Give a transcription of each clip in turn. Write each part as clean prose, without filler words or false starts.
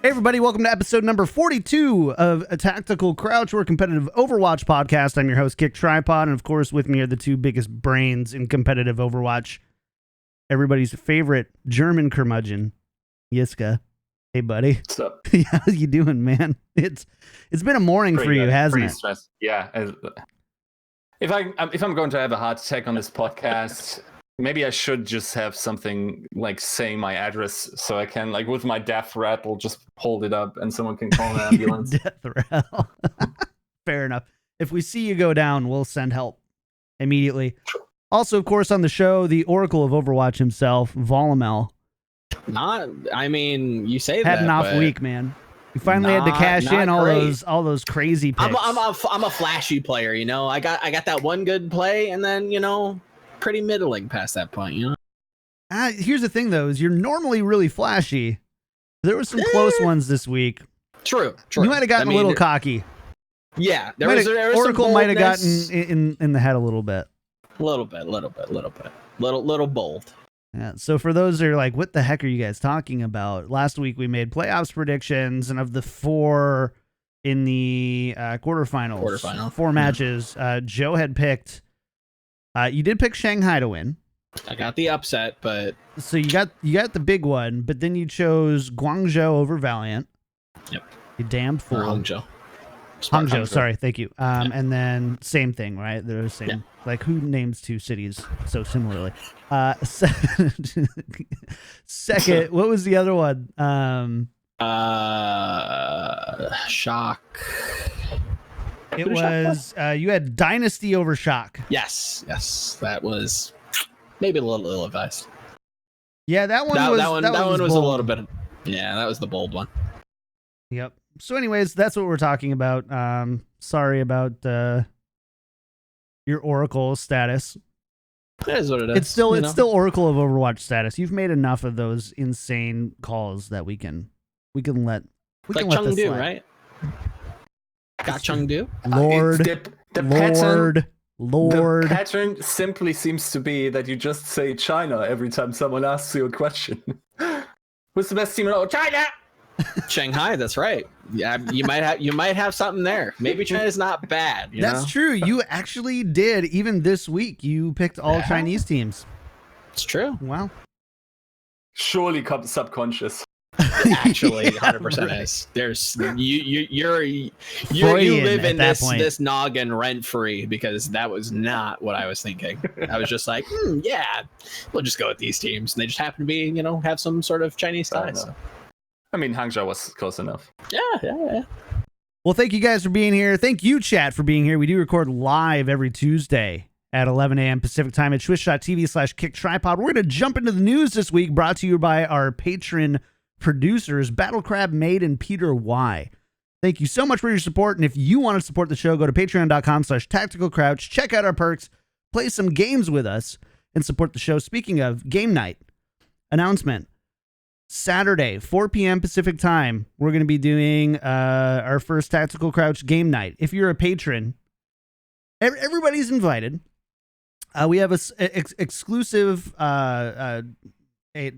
Hey everybody, welcome to episode number 42 of A Tactical Crouch. We're a competitive Overwatch podcast. I'm your host, KickedTripod, and of course with me are the two biggest brains in competitive Overwatch. Everybody's favorite German curmudgeon, Yiska. Hey buddy. What's up? How you doing, man? It's been a morning for you, hasn't it? Stressed. Yeah. If I'm going to have a heart attack on this podcast, maybe I should just have something like saying my address so I can, like, with my death rattle, just hold it up and someone can call an ambulance. Death rattle. Fair enough. If we see you go down, we'll send help immediately. Sure. Also, of course, on the show, the Oracle of Overwatch himself, Volamel. You say had that, an off week, man. You finally had to cash in all those crazy picks. I'm a flashy player, you know. I got that one good play, and then pretty middling past that point, you know. Here's the thing, though: is you're normally really flashy. There were some close ones this week. True. You might have gotten a little cocky. Yeah, Oracle might have gotten in the head a little bit. Little bold. Yeah. So for those that are like, what the heck are you guys talking about? Last week we made playoffs predictions, and of the four in the quarterfinals, four matches, Joe had picked. You did pick Shanghai to win. I got the upset, but so you got the big one, but then you chose Guangzhou over Valiant. Yep. You damn fool. Hangzhou. Sorry, thank you. And then same thing, right? They're the same. Yeah. Like, who names two cities so similarly? Second, what was the other one? Shock. It was you had Dynasty over Shock. Yes, that was maybe a little ill-advised. Yeah, that one was a little bit. Yeah, that was the bold one. Yep. So, anyways, that's what we're talking about. Sorry about your Oracle status. That is what it is. It's still Oracle of Overwatch status. You've made enough of those insane calls that we can let Chengdu, right? Got Chengdu. Lord. The pattern simply seems to be that you just say China every time someone asks you a question. Who's the best team in China? Shanghai, that's right. Yeah, you might have something there. Maybe China's not bad. That's true. You actually did. Even this week, you picked all Chinese teams. It's true. Wow. Surely subconscious. Actually, 100% is. There's you live in this noggin rent free, because that was not what I was thinking. I was just like, yeah, we'll just go with these teams, and they just happen to be, have some sort of Chinese ties. I mean, Hangzhou was close enough. Yeah. Well, thank you guys for being here. Thank you, chat, for being here. We do record live every Tuesday at 11 a.m. Pacific time at twitch.tv/KickedTripod. We're going to jump into the news this week, brought to you by our patron producers, Battlecrab Made and Peter Y. Thank you so much for your support. And if you want to support the show, go to patreon.com/tacticalcrouch. Check out our perks, play some games with us, and support the show. Speaking of game night, announcement. Saturday, 4 p.m. Pacific time, we're going to be doing our first Tactical Crouch game night. If you're a patron, everybody's invited. We have a exclusive a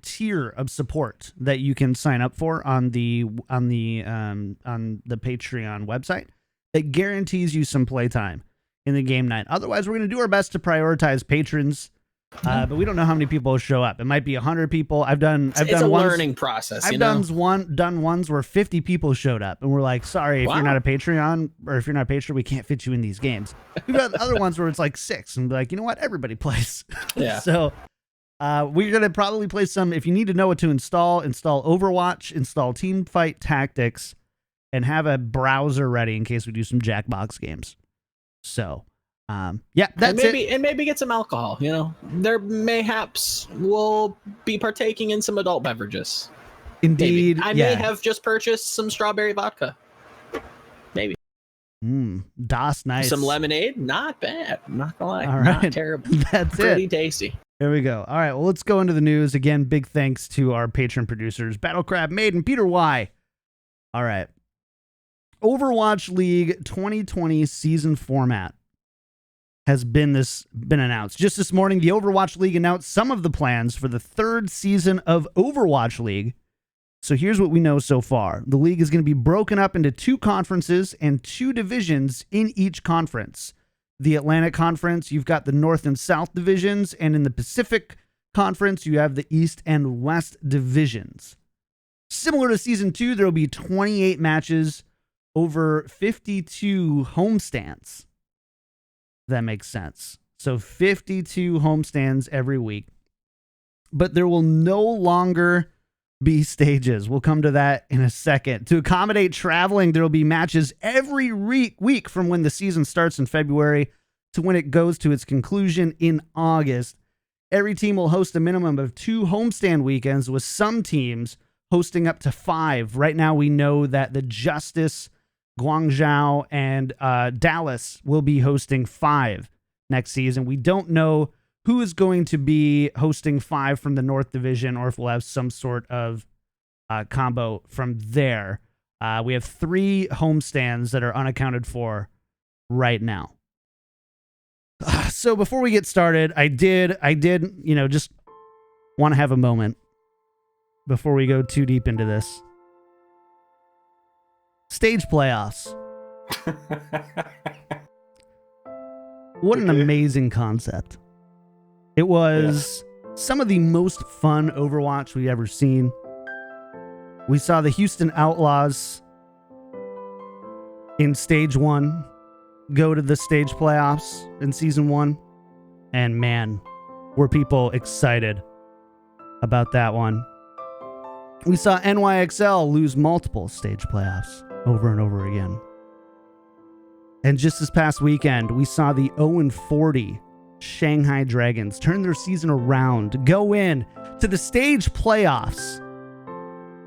tier of support that you can sign up for on the Patreon website that guarantees you some playtime in the game night. Otherwise, we're going to do our best to prioritize patrons. But we don't know how many people show up. It might be 100 people. It's a learning process. I've done ones where 50 people showed up, and we're like, sorry, if you're not a Patreon, or if you're not a patron, we can't fit you in these games. We've got other ones where it's like 6, and be like, you know what, everybody plays. Yeah. So we're gonna probably play some. If you need to know what to install Overwatch, install Teamfight Tactics, and have a browser ready in case we do some Jackbox games. So. That's it. And maybe get some alcohol. There mayhaps will be partaking in some adult beverages. Indeed, I may have just purchased some strawberry vodka. Maybe. Das nice. Some lemonade, not bad. I'm not gonna lie. All right, not terrible. That's pretty tasty. There we go. All right, well, let's go into the news again. Big thanks to our patron producers, Battlecrab Made and Peter Y. All right, Overwatch League 2020 season format has been announced. Just this morning, the Overwatch League announced some of the plans for the third season of Overwatch League, So here's what we know so far. The league is going to be broken up into 2 conferences and 2 divisions in each conference. The Atlantic Conference, you've got the North and South divisions, and in the Pacific Conference, you have the East and West divisions. Similar to Season 2, there will be 28 matches over 52 homestands. That makes sense. So 52 homestands every week. But there will no longer be stages. We'll come to that in a second. To accommodate traveling, there will be matches every week from when the season starts in February to when it goes to its conclusion in August. Every team will host a minimum of 2 homestand weekends, with some teams hosting up to 5. Right now, we know that the Justice, Guangzhou, and Dallas will be hosting 5 next season. We don't know who is going to be hosting 5 from the North Division, or if we'll have some sort of combo from there. We have 3 homestands that are unaccounted for right now. So before we get started, I did, just want to have a moment before we go too deep into this. Stage playoffs. What an amazing concept. It was some of the most fun Overwatch we've ever seen. We saw the Houston Outlaws in Stage 1 go to the stage playoffs in Season 1. And man, were people excited about that one. We saw NYXL lose multiple stage playoffs over and over again. And just this past weekend, we saw the 0-40 Shanghai Dragons turn their season around, go in to the stage playoffs.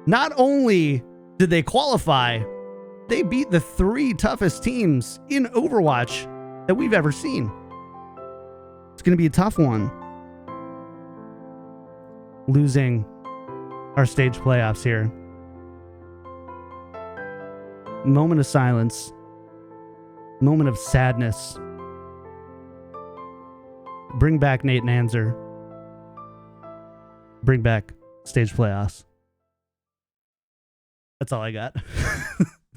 Not only did they qualify, they beat the 3 toughest teams in Overwatch that we've ever seen. It's going to be a tough one, losing our stage playoffs here. Moment of silence. Moment of sadness. Bring back Nate Nanzer. Bring back stage playoffs. That's all I got.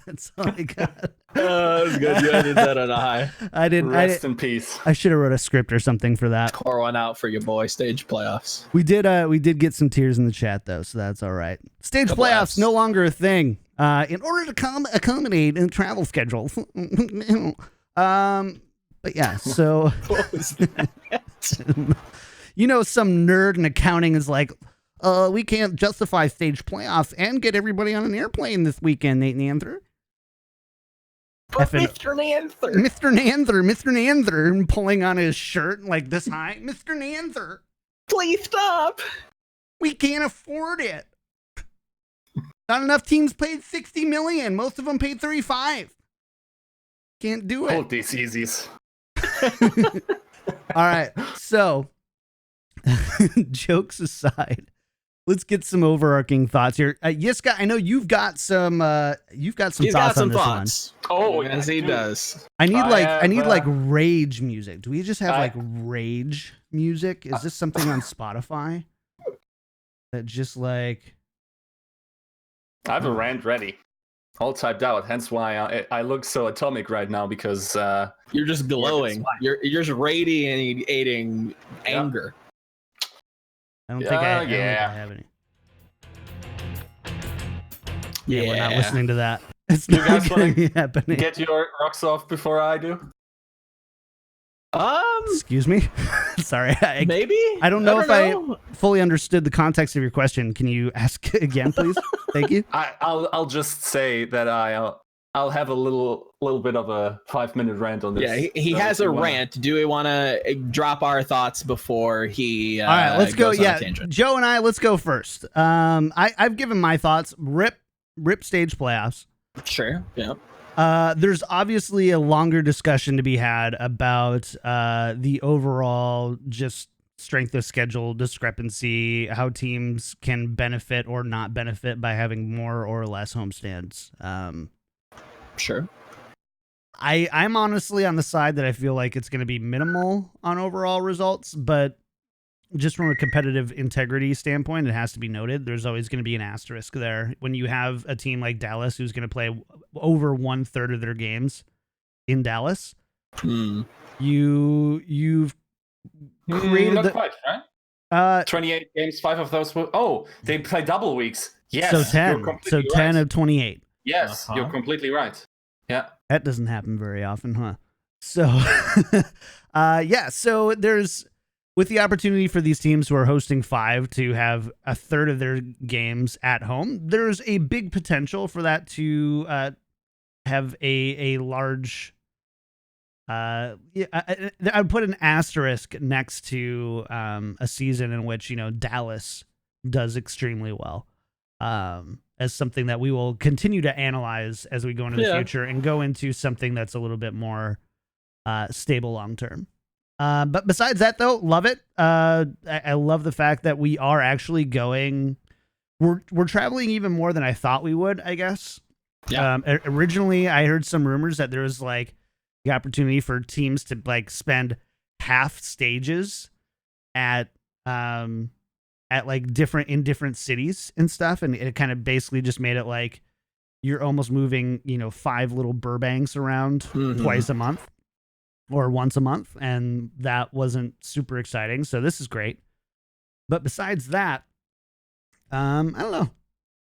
That's all I got. That was good. You ended that on a high. Rest in peace. I should have wrote a script or something for that. Pour one out for your boy. Stage playoffs. We did get some tears in the chat though, so that's all right. Stage playoffs no longer a thing. In order to accommodate in travel schedules. But yeah, so What was that? some nerd in accounting is like, we can't justify stage playoffs and get everybody on an airplane this weekend, Nate Nanther. But Mr. Nanther. Mr. Nanther pulling on his shirt like this high. Mr. Nanther, Please stop. we can't afford it. Not enough teams paid 60 million. Most of them paid 35. Can't do it. Hold these easies. All right. So, jokes aside, let's get some overarching thoughts here. Yiska, I know you've got some He's thoughts got some on this thoughts. Oh, Yes, he does. one. I need have, rage music. Do we just have rage music? Is this something on Spotify that just like? I have a rant ready, all typed out. Hence why I look so atomic right now, because You're just glowing. You're just radiating anger. I don't think I have any. Yeah, we're not listening to that. It's You not guys gonna wanna be happening. get your rocks off before I do. Excuse me. Sorry, Maybe. I don't know if I fully understood the context of your question. Can you ask again, please? Thank you. I'll just say that I'll have a little bit of a 5-minute rant on this. Yeah, he has a rant. Do we want to drop our thoughts before he? All right, let's go. goes on a Yeah, tangent? Joe and I, let's go first. I've given my thoughts. Rip stage playoffs. Sure. Yeah. There's obviously a longer discussion to be had about the overall just strength of schedule discrepancy, how teams can benefit or not benefit by having more or less homestands. Sure. I'm honestly on the side that I feel like it's going to be minimal on overall results, but just from a competitive integrity standpoint, it has to be noted. There's always going to be an asterisk there when you have a team like Dallas who's going to play over 1/3 of their games in Dallas. You've created not quite, right? 28 games, 5 of those were. Oh, they play double weeks. Yes, so 10. So 10 right. of 28. Yes, you're completely right. Yeah, that doesn't happen very often, huh? So, So there's, with the opportunity for these teams who are hosting 5 to have 1/3 of their games at home, there's a big potential for that to have a large. I would put an asterisk next to a season in which Dallas does extremely well, as something that we will continue to analyze as we go into the future and go into something that's a little bit more stable long term. But besides that, though, love it. I love the fact that we are actually going. We're traveling even more than I thought we would, I guess. Yeah. Originally, I heard some rumors that there was like the opportunity for teams to like spend half stages at like different cities and stuff, and it kind of basically just made it like you're almost moving 5 little Burbanks around twice a month or once a month, and that wasn't super exciting. So this is great. But besides that, I don't know.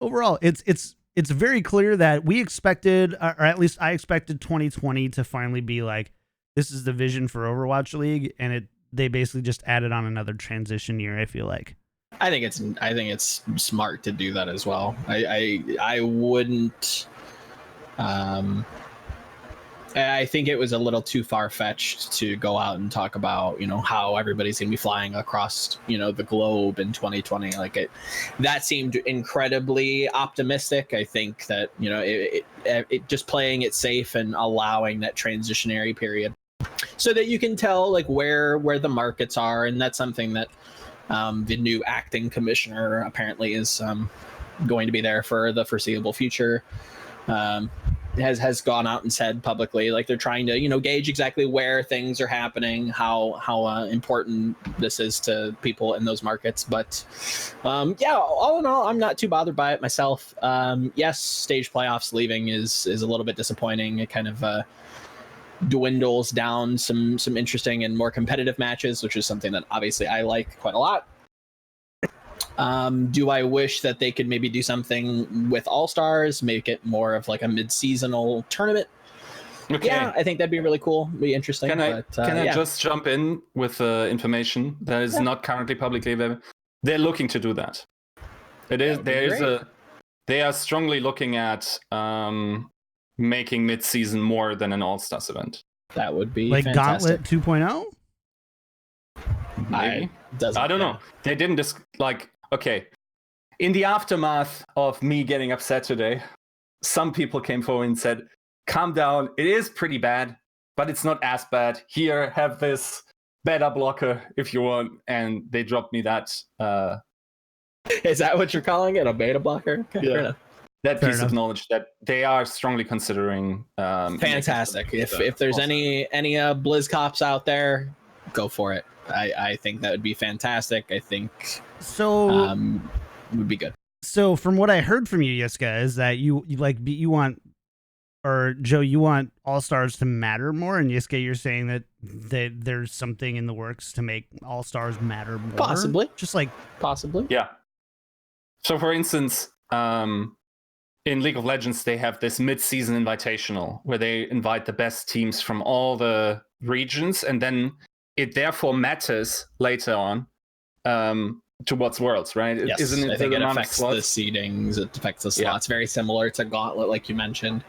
Overall, it's very clear that we expected, or at least I expected 2020 to finally be like, this is the vision for Overwatch League, and they basically just added on another transition year, I feel like. I think it's smart to do that as well. I wouldn't. I think it was a little too far-fetched to go out and talk about, how everybody's going to be flying across, the globe in 2020. Like that seemed incredibly optimistic. I think that, it just playing it safe and allowing that transitionary period so that you can tell like where the markets are. And that's something that the new acting commissioner apparently is going to be there for the foreseeable future. Has gone out and said publicly, like they're trying to gauge exactly where things are happening, how important this is to people in those markets. But all in all, I'm not too bothered by it myself. Yes, stage playoffs leaving is a little bit disappointing. It kind of dwindles down some interesting and more competitive matches, which is something that obviously I like quite a lot. Do I wish that they could maybe do something with All-Stars, make it more of like a mid-seasonal tournament? Okay. Yeah, I think that'd be really cool. Be interesting. Can I just jump in with information that is not currently publicly available? They're looking to do that. They are strongly looking at making mid-season more than an All-Stars event. That would be like fantastic. Gauntlet 2.0? Maybe. I don't know. They didn't okay. In the aftermath of me getting upset today, some people came forward and said, calm down. It is pretty bad, but it's not as bad. Here, have this beta blocker if you want. And they dropped me that. Is that what you're calling it? A beta blocker? Okay, yeah. That piece of knowledge that they are strongly considering. Fantastic. If there's any Blizz cops out there, go for it. I think that would be fantastic. I think would be good. So from what I heard from you, Yiska, is that you want, or Joe, you want All-Stars to matter more, and Yiska, you're saying that there's something in the works to make All-Stars matter more? Possibly. Yeah. So for instance, in League of Legends, they have this mid-season invitational where they invite the best teams from all the regions, and then it therefore matters later on towards Worlds, right? Yes, Isn't it? I think it affects the seedings. It affects the slots. Very similar to Gauntlet, like you mentioned.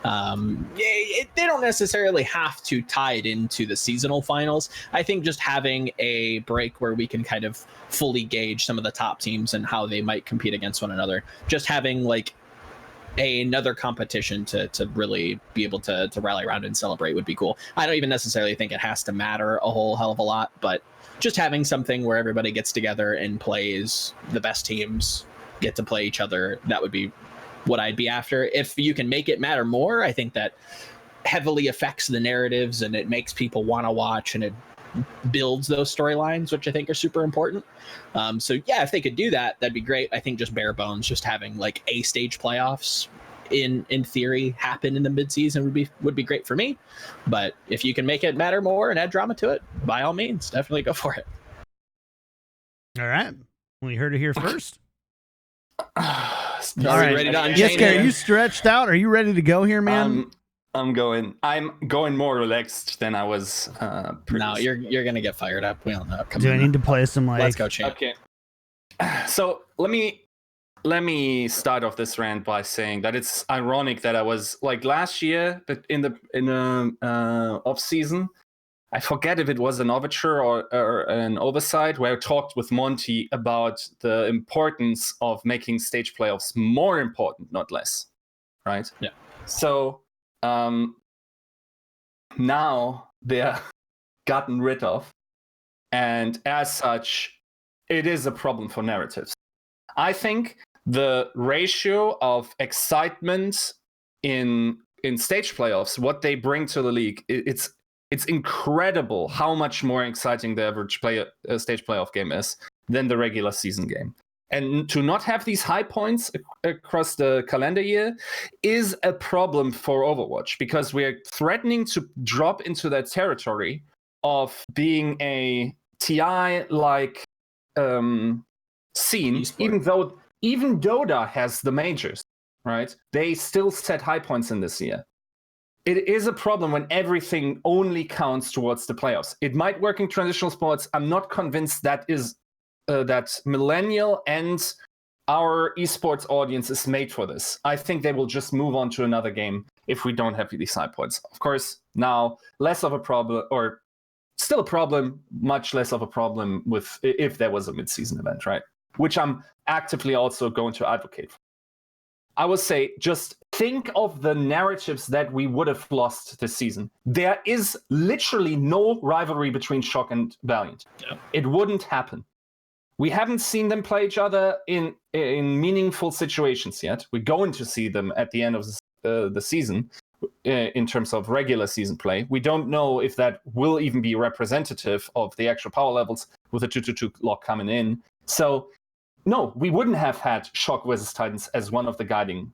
They don't necessarily have to tie it into the seasonal finals. I think just having a break where we can kind of fully gauge some of the top teams and how they might compete against one another. Just having like another competition to really be able to rally around and celebrate would be cool. I don't even necessarily think it has to matter a whole hell of a lot, but just having something where everybody gets together and plays, the best teams get to play each other, that would be what I'd be after. If you can make it matter more, I think that heavily affects the narratives and it makes people want to watch, and it builds those storylines, which I think are super important. So yeah, if they could do that, that'd be great. I think just bare bones, just having like a stage playoffs in theory happen in the midseason would be great for me. But if you can make it matter more and add drama to it, by all means, definitely go for it. All right. Well, you heard it here first. All right. Ready to Yiska, are you stretched out? Are you ready to go here, man? I'm going more relaxed than I was. No, you're gonna get fired up. We all know. Do I need to play some like? Let's go, champ. Okay. So let me start off this rant by saying that it's ironic that I was like last year, but in the off season, I forget if it was an overture or an oversight where I talked with Monty about the importance of making stage playoffs more important, not less. Right? Yeah. So now they're gotten rid of, and as such, it is a problem for narratives. I think the ratio of excitement in stage playoffs, what they bring to the league, it's incredible how much more exciting the average stage playoff game is than the regular season game. And to not have these high points across the calendar year is a problem for Overwatch, because we're threatening to drop into that territory of being a TI-like scene, even Dota has the majors, right? They still set high points in this year. It is a problem when everything only counts towards the playoffs. It might work in traditional sports. I'm not convinced that is that millennial and our esports audience is made for this. I think they will just move on to another game if we don't have these high points. Of course, now less of a problem, or still a problem, much less of a problem with if there was a mid-season event, right? Which I'm actively also going to advocate for. I would say just think of the narratives that we would have lost this season. There is literally no rivalry between Shock and Valiant. Yeah. It wouldn't happen. We haven't seen them play each other in meaningful situations yet. We're going to see them at the end of the season in terms of regular season play. We don't know if that will even be representative of the actual power levels with the 2-2-2 lock coming in. So, no, we wouldn't have had Shock versus Titans as one of the guiding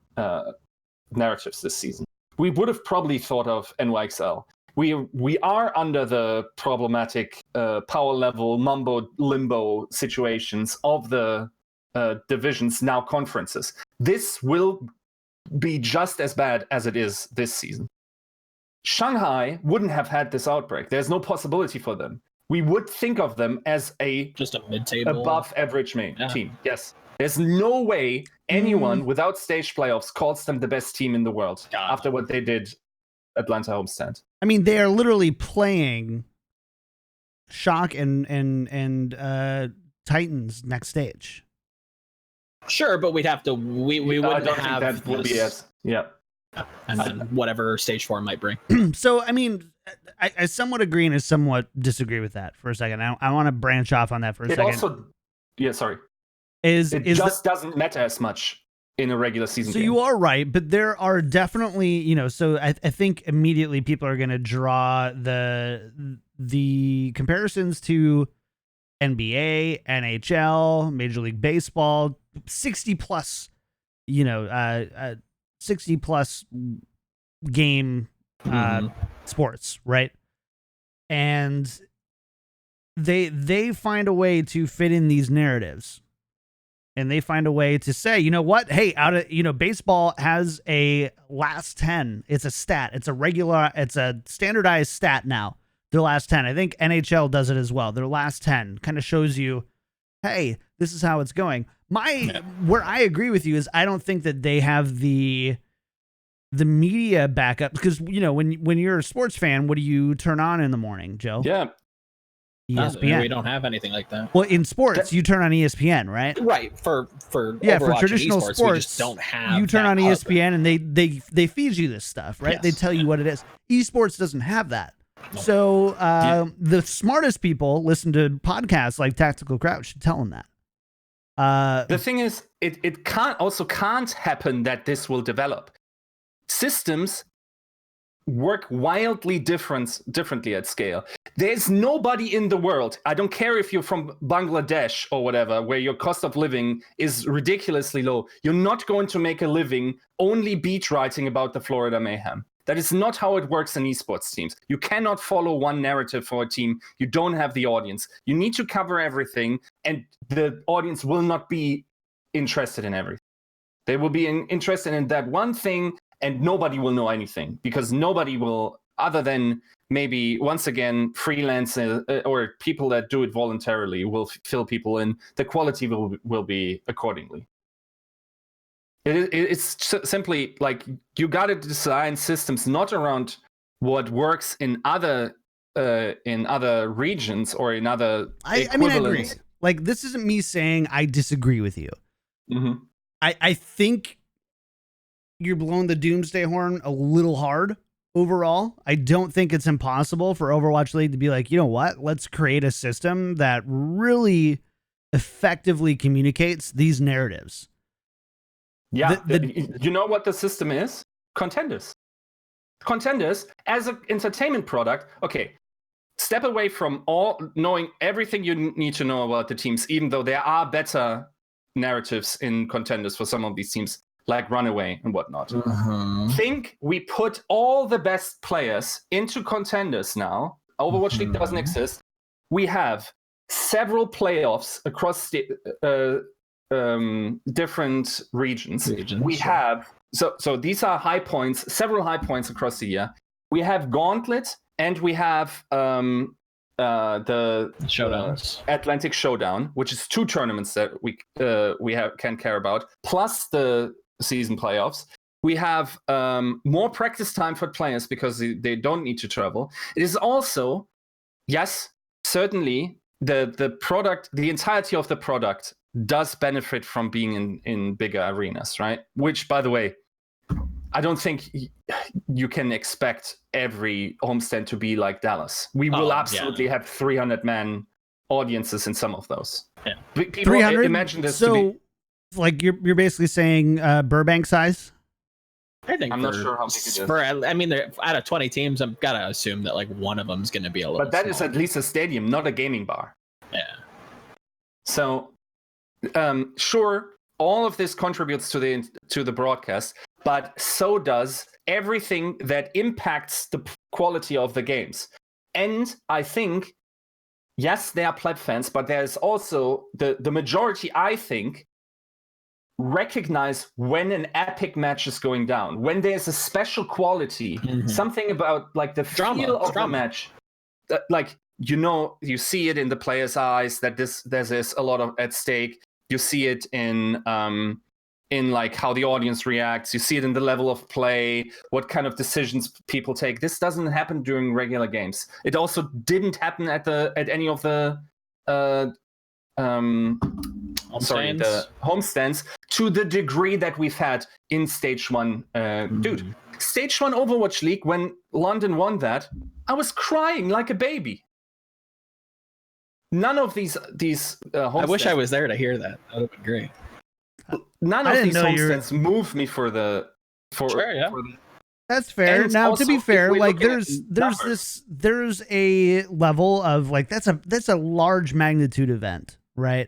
narratives this season. We would have probably thought of NYXL. We are under the problematic power level mumbo limbo situations of the divisions, now conferences. This will be just as bad as it is this season. Shanghai wouldn't have had this outbreak. There's no possibility for them. We would think of them as just a mid-table, above average team. Yes. There's no way anyone without stage playoffs calls them the best team in the world after what they did Atlanta homestand. I mean, they are literally playing Shock and Titans next stage. Sure, but we'd have to. We wouldn't have think that would be it. Yeah. And then whatever stage 4 might bring. So, I mean, I somewhat agree and I somewhat disagree with that for a second. I want to branch off on that for a second. It just doesn't matter as much in a regular season game. You are right, but there are definitely, so I think immediately people are going to draw the comparisons to NBA, NHL, Major League Baseball, 60 plus game sports, right? And they find a way to fit in these narratives. And they find a way to say, you know what? Hey, baseball has a last 10. It's a stat. It's a standardized stat now. Their last 10. I think NHL does it as well. Their last 10 kind of shows you, hey, this is how it's going. Where I agree with you is I don't think that they have the media backup, because when you're a sports fan, what do you turn on in the morning, Joe? Yeah. ESPN. We don't have anything like that. Well, in sports, you turn on ESPN, right? Right. For Overwatch traditional sports, we just don't have. You turn on ESPN and they feed you this stuff, right? Yes. They tell you what it is. Esports doesn't have that. No. So the smartest people listen to podcasts like Tactical Crouch should tell them that. The thing is, it can't happen that this will develop. Systems work wildly differently at scale. There's nobody in the world, I don't care if you're from Bangladesh or whatever, where your cost of living is ridiculously low. You're not going to make a living only beat writing about the Florida Mayhem. That is not how it works in esports teams. You cannot follow one narrative for a team. You don't have the audience. You need to cover everything, and the audience will not be interested in everything. They will be interested in that one thing, and nobody will know anything, because nobody will, other than maybe, once again, freelancers or people that do it voluntarily, will fill people in. The quality will be accordingly. It's simply like you got to design systems not around what works in other regions or in other equivalents. I mean, I agree. Like, this isn't me saying I disagree with you. Mm-hmm. I think you're blowing the doomsday horn a little hard overall. I don't think it's impossible for Overwatch League to be like, you know what? Let's create a system that really effectively communicates these narratives. Yeah, you know what the system is? Contenders. Contenders as an entertainment product. Okay, step away from knowing everything you need to know about the teams, even though there are better narratives in Contenders for some of these teams, like Runaway and whatnot. Think we put all the best players into Contenders now. Overwatch League doesn't exist. We have several playoffs across different regions. We have so these are high points, several high points across the year. We have Gauntlet, and we have the Showdowns. Atlantic Showdown, which is 2 tournaments that we can care about, plus the season playoffs. We have more practice time for players because they don't need to travel. It is also, yes, certainly the product, the entirety of the product does benefit from being in bigger arenas, right? Which, by the way, I don't think you can expect every homestand to be like Dallas. We will absolutely have 300-man audiences in some of those. Yeah. People 300? Imagine this so, to be... like, you're basically saying Burbank size? I think I'm not sure how big it is. I mean, out of 20 teams, I've got to assume that like one of them is going to be a little. But that small. is at least a stadium, not a gaming bar. Yeah. So, sure, all of this contributes to the broadcast, but so does everything that impacts the quality of the games. And I think, yes, there are pleb fans, but there's also the majority, I think, recognize when an epic match is going down, when there's a special quality, something about like the feel of the match, like, you know, you see it in the players' eyes that there's a lot of at stake. You see it in like how the audience reacts. You see it in the level of play, what kind of decisions people take. This doesn't happen during regular games. It also didn't happen at any of the homestands to the degree that we've had in Stage 1. Dude, Stage 1 Overwatch League, when London won that, I was crying like a baby. None of these homestands... I wish I was there to hear that. That would be great. None of these homestands moved me for the... Sure, yeah. That's fair. And now, also, to be fair, like there's numbers. there's a level of like that's a large magnitude event, right?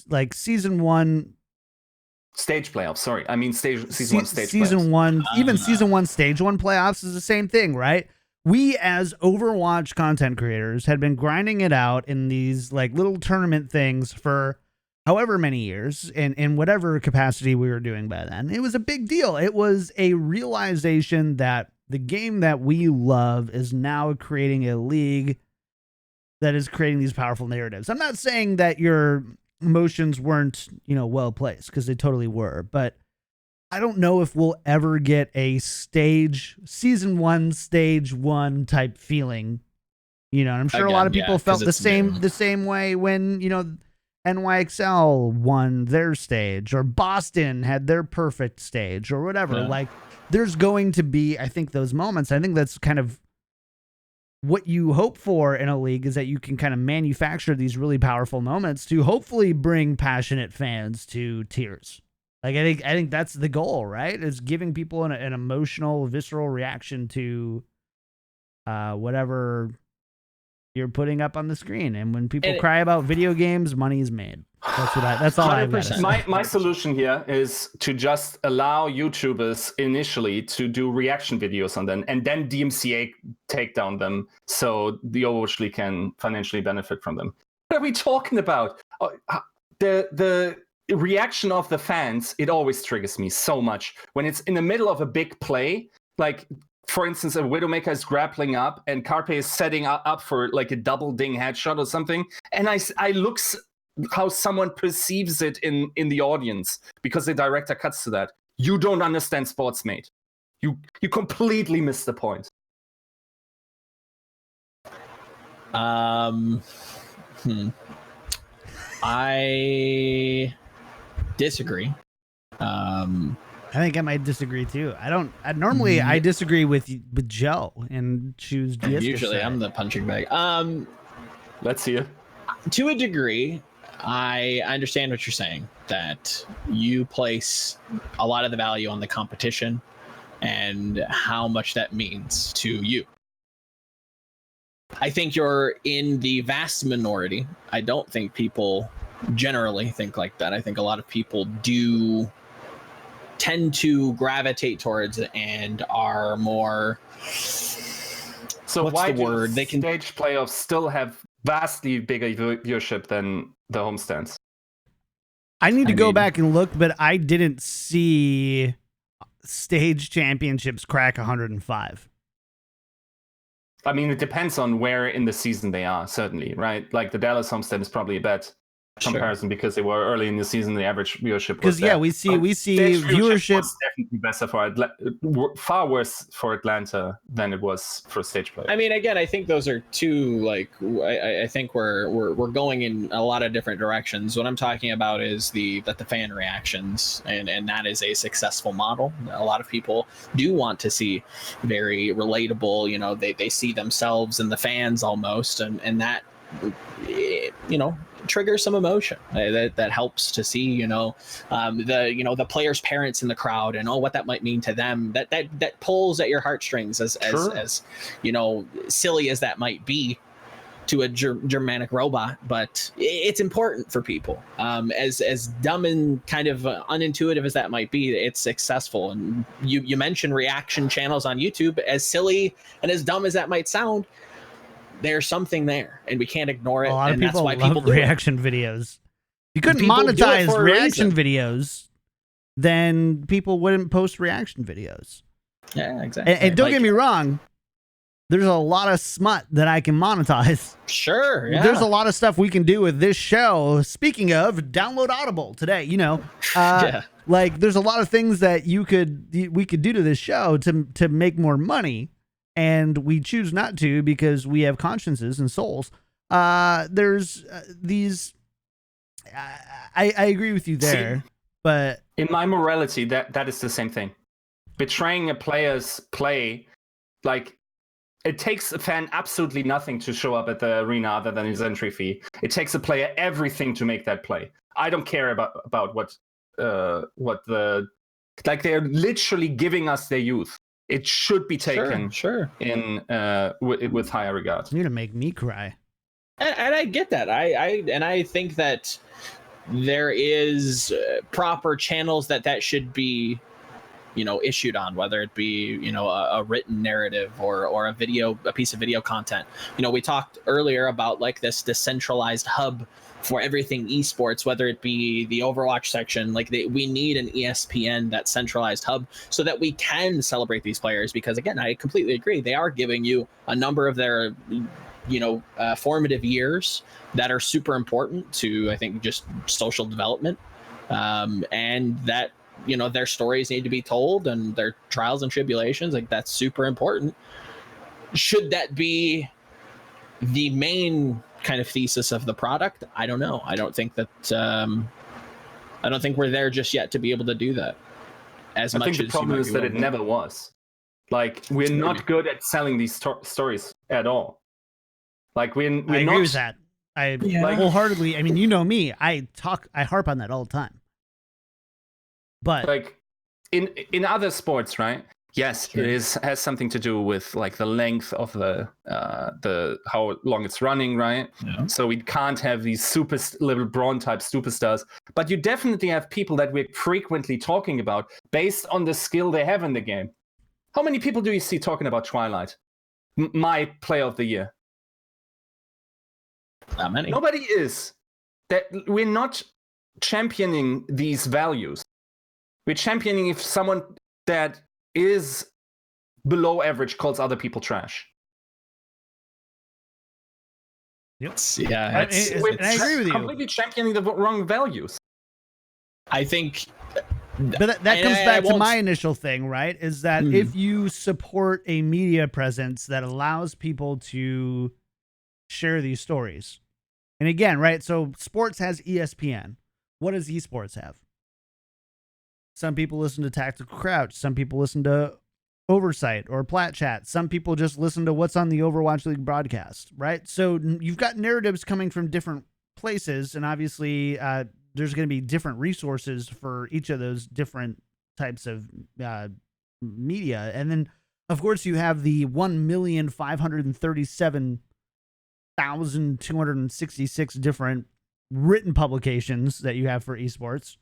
Like season 1 stage playoffs. Sorry, I mean season 1 stage season playoffs. 1, even season 1 stage 1 playoffs is the same thing, right? We as Overwatch content creators had been grinding it out in these like little tournament things for however many years, and in whatever capacity we were doing by then. It was a big deal. It was a realization that the game that we love is now creating a league that is creating these powerful narratives. I'm not saying that your emotions weren't, well placed, because they totally were, but I don't know if we'll ever get a season 1 stage 1 type feeling, and I'm sure a lot of people felt the same way when, NYXL won their stage, or Boston had their perfect stage, or whatever. Yeah. Like, there's going to be, I think, those moments. I think that's kind of what you hope for in a league, is that you can kind of manufacture these really powerful moments to hopefully bring passionate fans to tears. Like I think that's the goal, right? Is giving people an emotional, visceral reaction to whatever you're putting up on the screen. And when people cry about video games, money is made. That's all I've got to say. My solution here is to just allow YouTubers initially to do reaction videos on them, and then DMCA take down them, so the Overwatch League can financially benefit from them. What are we talking about? The reaction of the fans, it always triggers me so much when it's in the middle of a big play. Like, for instance, a Widowmaker is grappling up and Carpe is setting up for like a double ding headshot or something, and I look how someone perceives it in the audience because the director cuts to that. You don't understand sports, mate. You completely missed the point. I disagree. I think I might disagree too. I disagree with Joe and choose Yiska. Usually I'm the punching bag. Let's see it. To a degree, I understand what you're saying, that you place a lot of the value on the competition and how much that means to you. I think you're in the vast minority. I don't think people generally think like that. I think a lot of people do tend to gravitate towards and are more... So what's why the word? They can stage playoffs still have vastly bigger viewership than the homestands? I need to go back and look, but I didn't see stage championships crack 105. I mean, it depends on where in the season they are, certainly, right? Like the Dallas homestand is probably a bad comparison because they were early in the season. The average viewership was we see viewership was definitely better for far worse for Atlanta than it was for stage play. I mean, again, I think those are two, like, I think we're going in a lot of different directions. What I'm talking about is the fan reactions, and that is a successful model. A lot of people do want to see very relatable, you know, they see themselves in the fans almost, and that, you know, triggers some emotion that helps to see, the players' parents in the crowd and what that might mean to them. That pulls at your heartstrings as you know, silly as that might be to a Germanic robot, but it's important for people. As dumb and kind of unintuitive as that might be, it's successful. And you mentioned reaction channels on YouTube. As silly and as dumb as that might sound, there's something there, and we can't ignore it. A lot of people that's why love reaction videos. You couldn't monetize reaction videos, then people wouldn't post reaction videos. Yeah, exactly. And don't get me wrong, there's a lot of smut that I can monetize. Sure, yeah. There's a lot of stuff we can do with this show. Speaking of, download Audible today. Like there's a lot of things that we could do to this show to make more money. And we choose not to because we have consciences and souls. There's these. I agree with you there, but in my morality, that is the same thing. Betraying a player's play, like it takes a fan absolutely nothing to show up at the arena other than his entry fee. It takes a player everything to make that play. I don't care about what the like. They're literally giving us their youth. It should be taken in with higher regard. You're gonna make me cry. And I get that. I think that there is proper channels that should be, issued on, whether it be, a written narrative or a piece of video content. We talked earlier about like this decentralized hub for everything esports, whether it be the Overwatch section. Like we need an ESPN, that centralized hub, so that we can celebrate these players, because again, I completely agree, they are giving you a number of their formative years that are super important to, I think, just social development, and that their stories need to be told, and their trials and tribulations, like that's super important. Should that be the main kind of thesis of the product? I don't know. I don't think that I don't think we're there just yet to be able to do that. I think the problem is that it never was. Like, we're not good at selling these stories at all. Like I agree with that. I wholeheartedly. I mean, you know me. I harp on that all the time. But like in other sports, right? Yes, Sure. it has something to do with like the length of the how long it's running, right? Yeah. So we can't have these super LeBron type superstars, but you definitely have people that we're frequently talking about based on the skill they have in the game. How many people do you see talking about Twilight? My player of the year. Not many. Nobody is. That we're not championing these values. We're championing if someone that is below average calls other people trash. yep. Yeah, and I agree with you. Completely championing the wrong values. I think. But that comes back to my initial thing, right? Is that if you support a media presence that allows people to share these stories, and again, right? So sports has ESPN. What does eSports have? Some people listen to Tactical Crouch. Some people listen to Oversight or Plat Chat. Some people just listen to what's on the Overwatch League broadcast, right? So you've got narratives coming from different places, and obviously there's going to be different resources for each of those different types of media. And then, of course, you have the 1,537,266 different written publications that you have for esports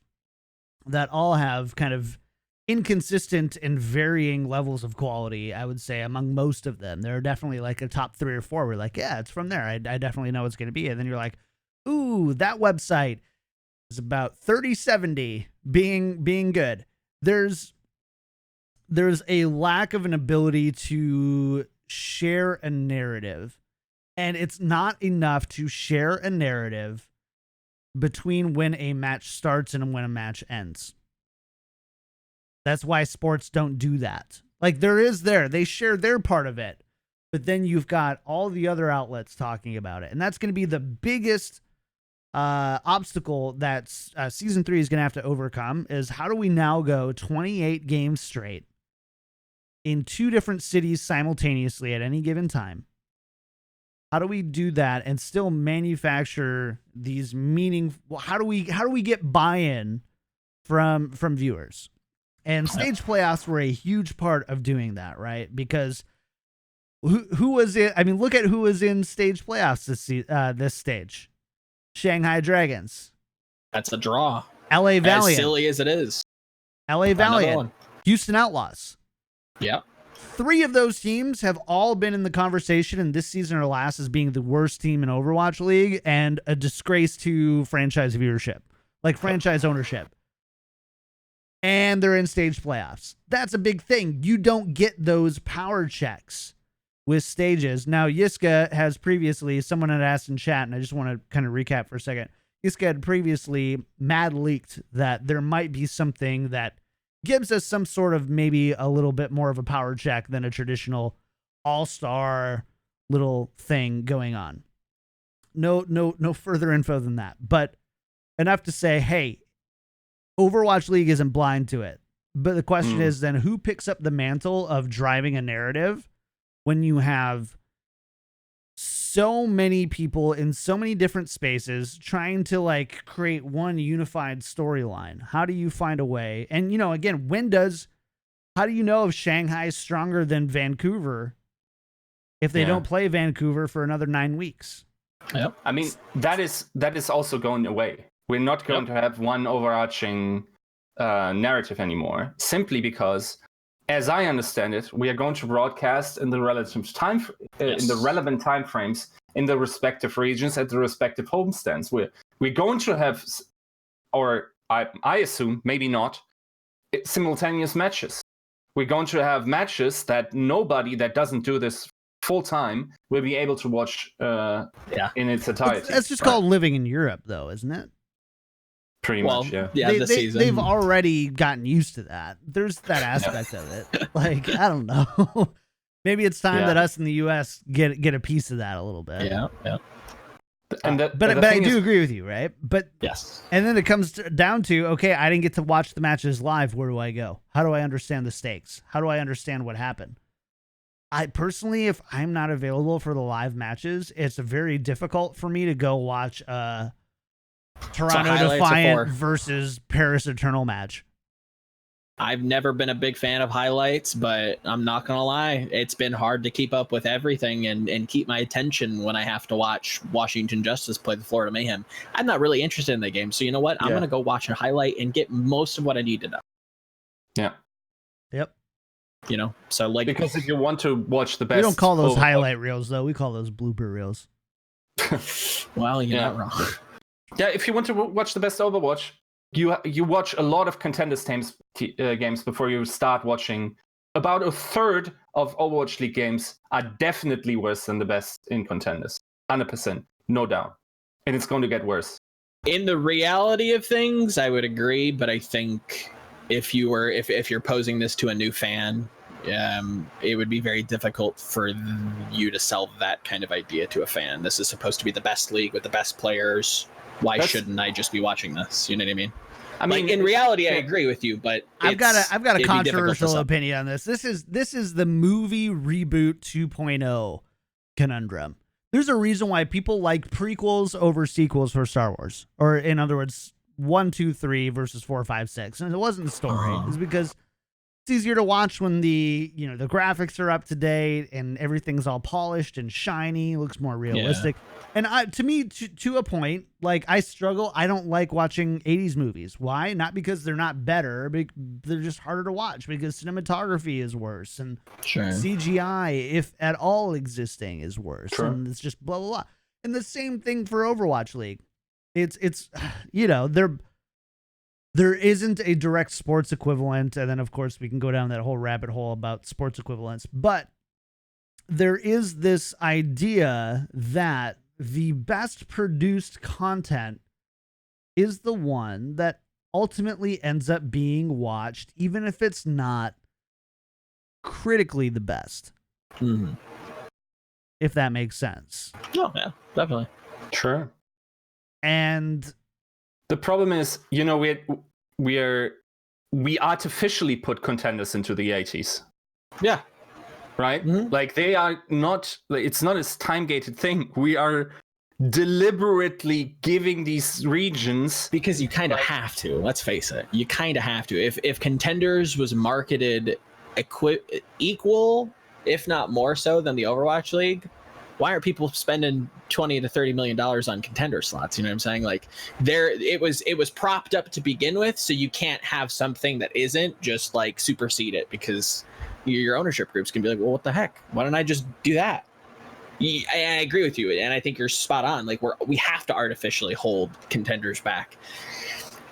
that all have kind of inconsistent and varying levels of quality, I would say, among most of them. There are definitely like a top 3 or 4 where like, yeah, it's from there. I definitely know it's going to be. And then you're like, ooh, that website is about 3070 being good. There's a lack of an ability to share a narrative, and it's not enough to share a narrative between when a match starts and when a match ends. That's why sports don't do that. Like they share their part of it, but then you've got all the other outlets talking about it. And that's going to be the biggest obstacle that season 3 is going to have to overcome, is how do we now go 28 games straight in 2 different cities simultaneously at any given time? How do we do that and still manufacture these meaningful? How do we get buy-in from viewers? And stage playoffs were a huge part of doing that, right? Because who was it? I mean, look at who was in stage playoffs this stage. Shanghai Dragons. That's a draw. LA Valiant. As silly as it is. LA Valiant. Houston Outlaws. Yep. 3 of those teams have all been in the conversation in this season or last as being the worst team in Overwatch League and a disgrace to franchise viewership, like franchise ownership. And they're in stage playoffs. That's a big thing. You don't get those power checks with stages. Now, Yiska has previously, someone had asked in chat, and I just want to kind of recap for a second. Yiska had previously mad leaked that there might be something that gives us some sort of maybe a little bit more of a power check than a traditional all-star little thing going on. No further info than that, but enough to say, hey, Overwatch League isn't blind to it. But the question is then, who picks up the mantle of driving a narrative when you have so many people in so many different spaces trying to like create one unified storyline? How do you find a way? And, you know, again, how do you know if Shanghai is stronger than Vancouver if they don't play Vancouver for another 9 weeks? Yep. I mean, that is also going away. We're not going to have one overarching narrative anymore, simply because, as I understand it, we are going to broadcast in the relative time in the relevant time frames in the respective regions at the respective homestands. We're going to have, or I assume maybe not, simultaneous matches. We're going to have matches that nobody that doesn't do this full time will be able to watch in its entirety. That's just called living in Europe, though, isn't it? Pretty much, yeah. This season. They've already gotten used to that. There's that aspect of it. Like, I don't know. Maybe it's time that us in the U.S. get a piece of that a little bit. Yeah. And but I do agree with you, right? But yes. And then it comes down to, okay, I didn't get to watch the matches live. Where do I go? How do I understand the stakes? How do I understand what happened? I personally, if I'm not available for the live matches, it's very difficult for me to go watch Toronto Defiant versus Paris Eternal match. I've never been a big fan of highlights, but I'm not gonna lie, it's been hard to keep up with everything and keep my attention when I have to watch Washington Justice play the Florida Mayhem. I'm not really interested in the game, so you know what? I'm gonna go watch a highlight and get most of what I need to know. Yeah. Yep. You know, so like, because if you want to watch the best, we don't call those highlight reels though. We call those blooper reels. Well, you're not wrong. Yeah, if you want to watch the best Overwatch, you watch a lot of Contenders games before you start watching. About a third of Overwatch League games are definitely worse than the best in Contenders. 100%, no doubt. And it's going to get worse. In the reality of things, I would agree, but I think if you're posing this to a new fan, it would be very difficult for you to sell that kind of idea to a fan. This is supposed to be the best league with the best players. Why shouldn't I just be watching this? You know what I mean? I mean, in reality, I agree with you, but I've got a controversial opinion on this. This is the movie reboot 2.0 conundrum. There's a reason why people like prequels over sequels for Star Wars, or in other words, 1, 2, 3 versus 4, 5, 6. And it wasn't the story. It's because it's easier to watch when the graphics are up to date and everything's all polished and shiny, looks more realistic. Yeah. And to me, to a point, like, I struggle. I don't like watching 80s movies. Why? Not because they're not better, but they're just harder to watch because cinematography is worse and CGI, if at all existing, is worse. Sure. And it's just blah, blah, blah. And the same thing for Overwatch League. It's there isn't a direct sports equivalent. And then, of course, we can go down that whole rabbit hole about sports equivalents. But there is this idea that the best produced content is the one that ultimately ends up being watched, even if it's not critically the best. Mm-hmm. If that makes sense. Oh, yeah, definitely. Sure. And the problem is, we artificially put Contenders into the 80s. Yeah. Right? Mm-hmm. Like, they are not, it's not a time-gated thing. We are deliberately giving these regions, because you kind of have to. Let's face it, you kind of have to. If Contenders was marketed equal, if not more so, than the Overwatch League, why aren't people spending $20 to $30 million on Contender slots? You know what I'm saying? Like, it was propped up to begin with, so you can't have something that isn't just like supersede it, because your ownership groups can be like, well, what the heck? Why don't I just do that? I agree with you, and I think you're spot on. Like, we have to artificially hold Contenders back.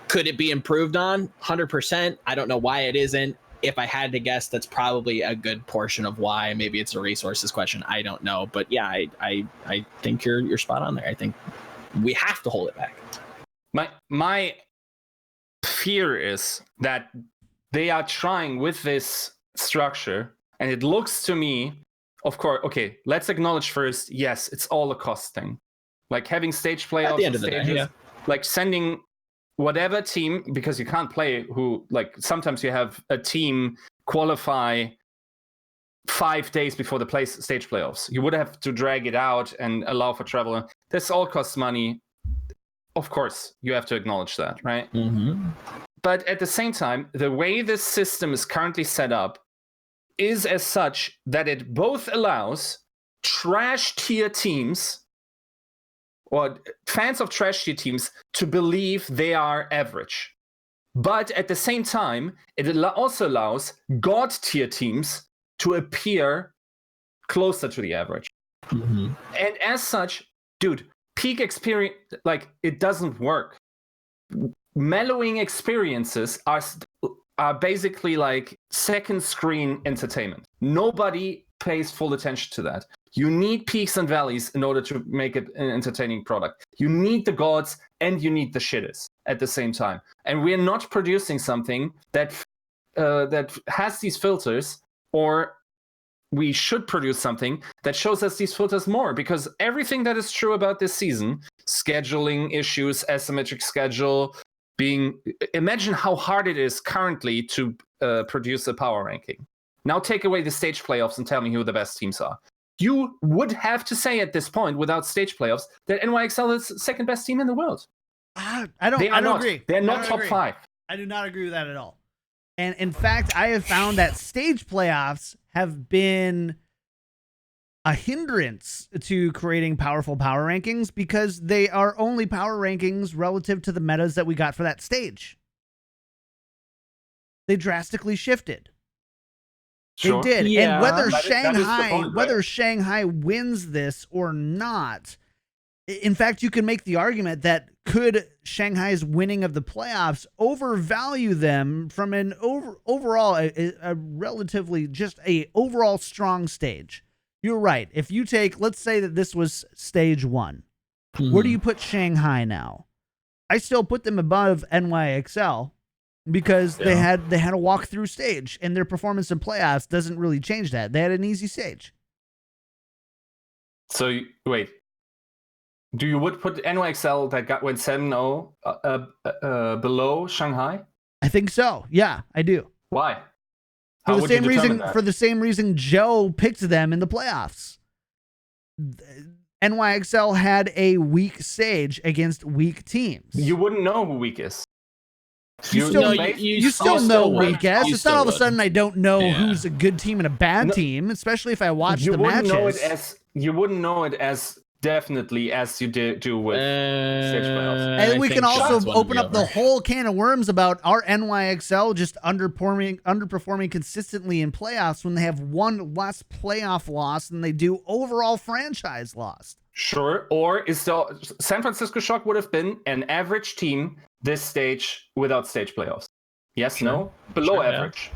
Could it be improved on? 100%. I don't know why it isn't. If I had to guess, that's probably a good portion of why. Maybe it's a resources question. I don't know, but yeah, I think you're spot on there. I think we have to hold it back. My fear is that they are trying with this structure, and it looks to me, of course, okay, let's acknowledge first, yes, it's all a cost thing. Like, having stage playoffs at the end of the day, like sending whatever team, because you can't play like, sometimes you have a team qualify 5 days before the stage playoffs. You would have to drag it out and allow for travel. This all costs money. Of course, you have to acknowledge that, right? Mm-hmm. But at the same time, the way this system is currently set up is as such that it both allows trash tier teams, or fans of trash tier teams, to believe they are average. But at the same time, it also allows god tier teams to appear closer to the average. Mm-hmm. And as such, dude, peak experience, like, it doesn't work. Mellowing experiences are basically like second screen entertainment. Nobody pays full attention to that. You need peaks and valleys in order to make it an entertaining product. You need the gods and you need the shitters at the same time. And we're not producing something that has these filters, or we should produce something that shows us these filters more, because everything that is true about this season, scheduling issues, asymmetric schedule, imagine how hard it is currently to produce a power ranking. Now take away the stage playoffs and tell me who the best teams are. You would have to say at this point, without stage playoffs, that NYXL is the second best team in the world. I don't agree. They're not top 5. I do not agree with that at all. And in fact, I have found that stage playoffs have been a hindrance to creating powerful power rankings because they are only power rankings relative to the metas that we got for that stage. They drastically shifted. Sure. They did. Yeah, and whether that is the point, right? Shanghai wins this or not, in fact, you can make the argument that could Shanghai's winning of the playoffs overvalue them from an overall a relatively just a overall strong stage. You're right. If you take, let's say that this was stage 1, where do you put Shanghai now? I still put them above NYXL because they had a walkthrough stage, and their performance in playoffs doesn't really change that. They had an easy stage. So wait. Do you would put NYXL that went 7-0 below Shanghai? I think so. Yeah, I do. Why? For the same reason Joe picked them in the playoffs. NYXL had a weak stage against weak teams. You wouldn't know who weak is. You still know weak S. It's not all of a sudden I don't know who's a good team and a bad team, especially if I watch the matches. You wouldn't know it as definitely as you do with stage playoffs. And we can also open up the whole can of worms about our NYXL just underperforming consistently in playoffs when they have one less playoff loss than they do overall franchise loss. Sure. Or is the San Francisco Shock would have been an average team this stage without stage playoffs? Yes, no? Below average.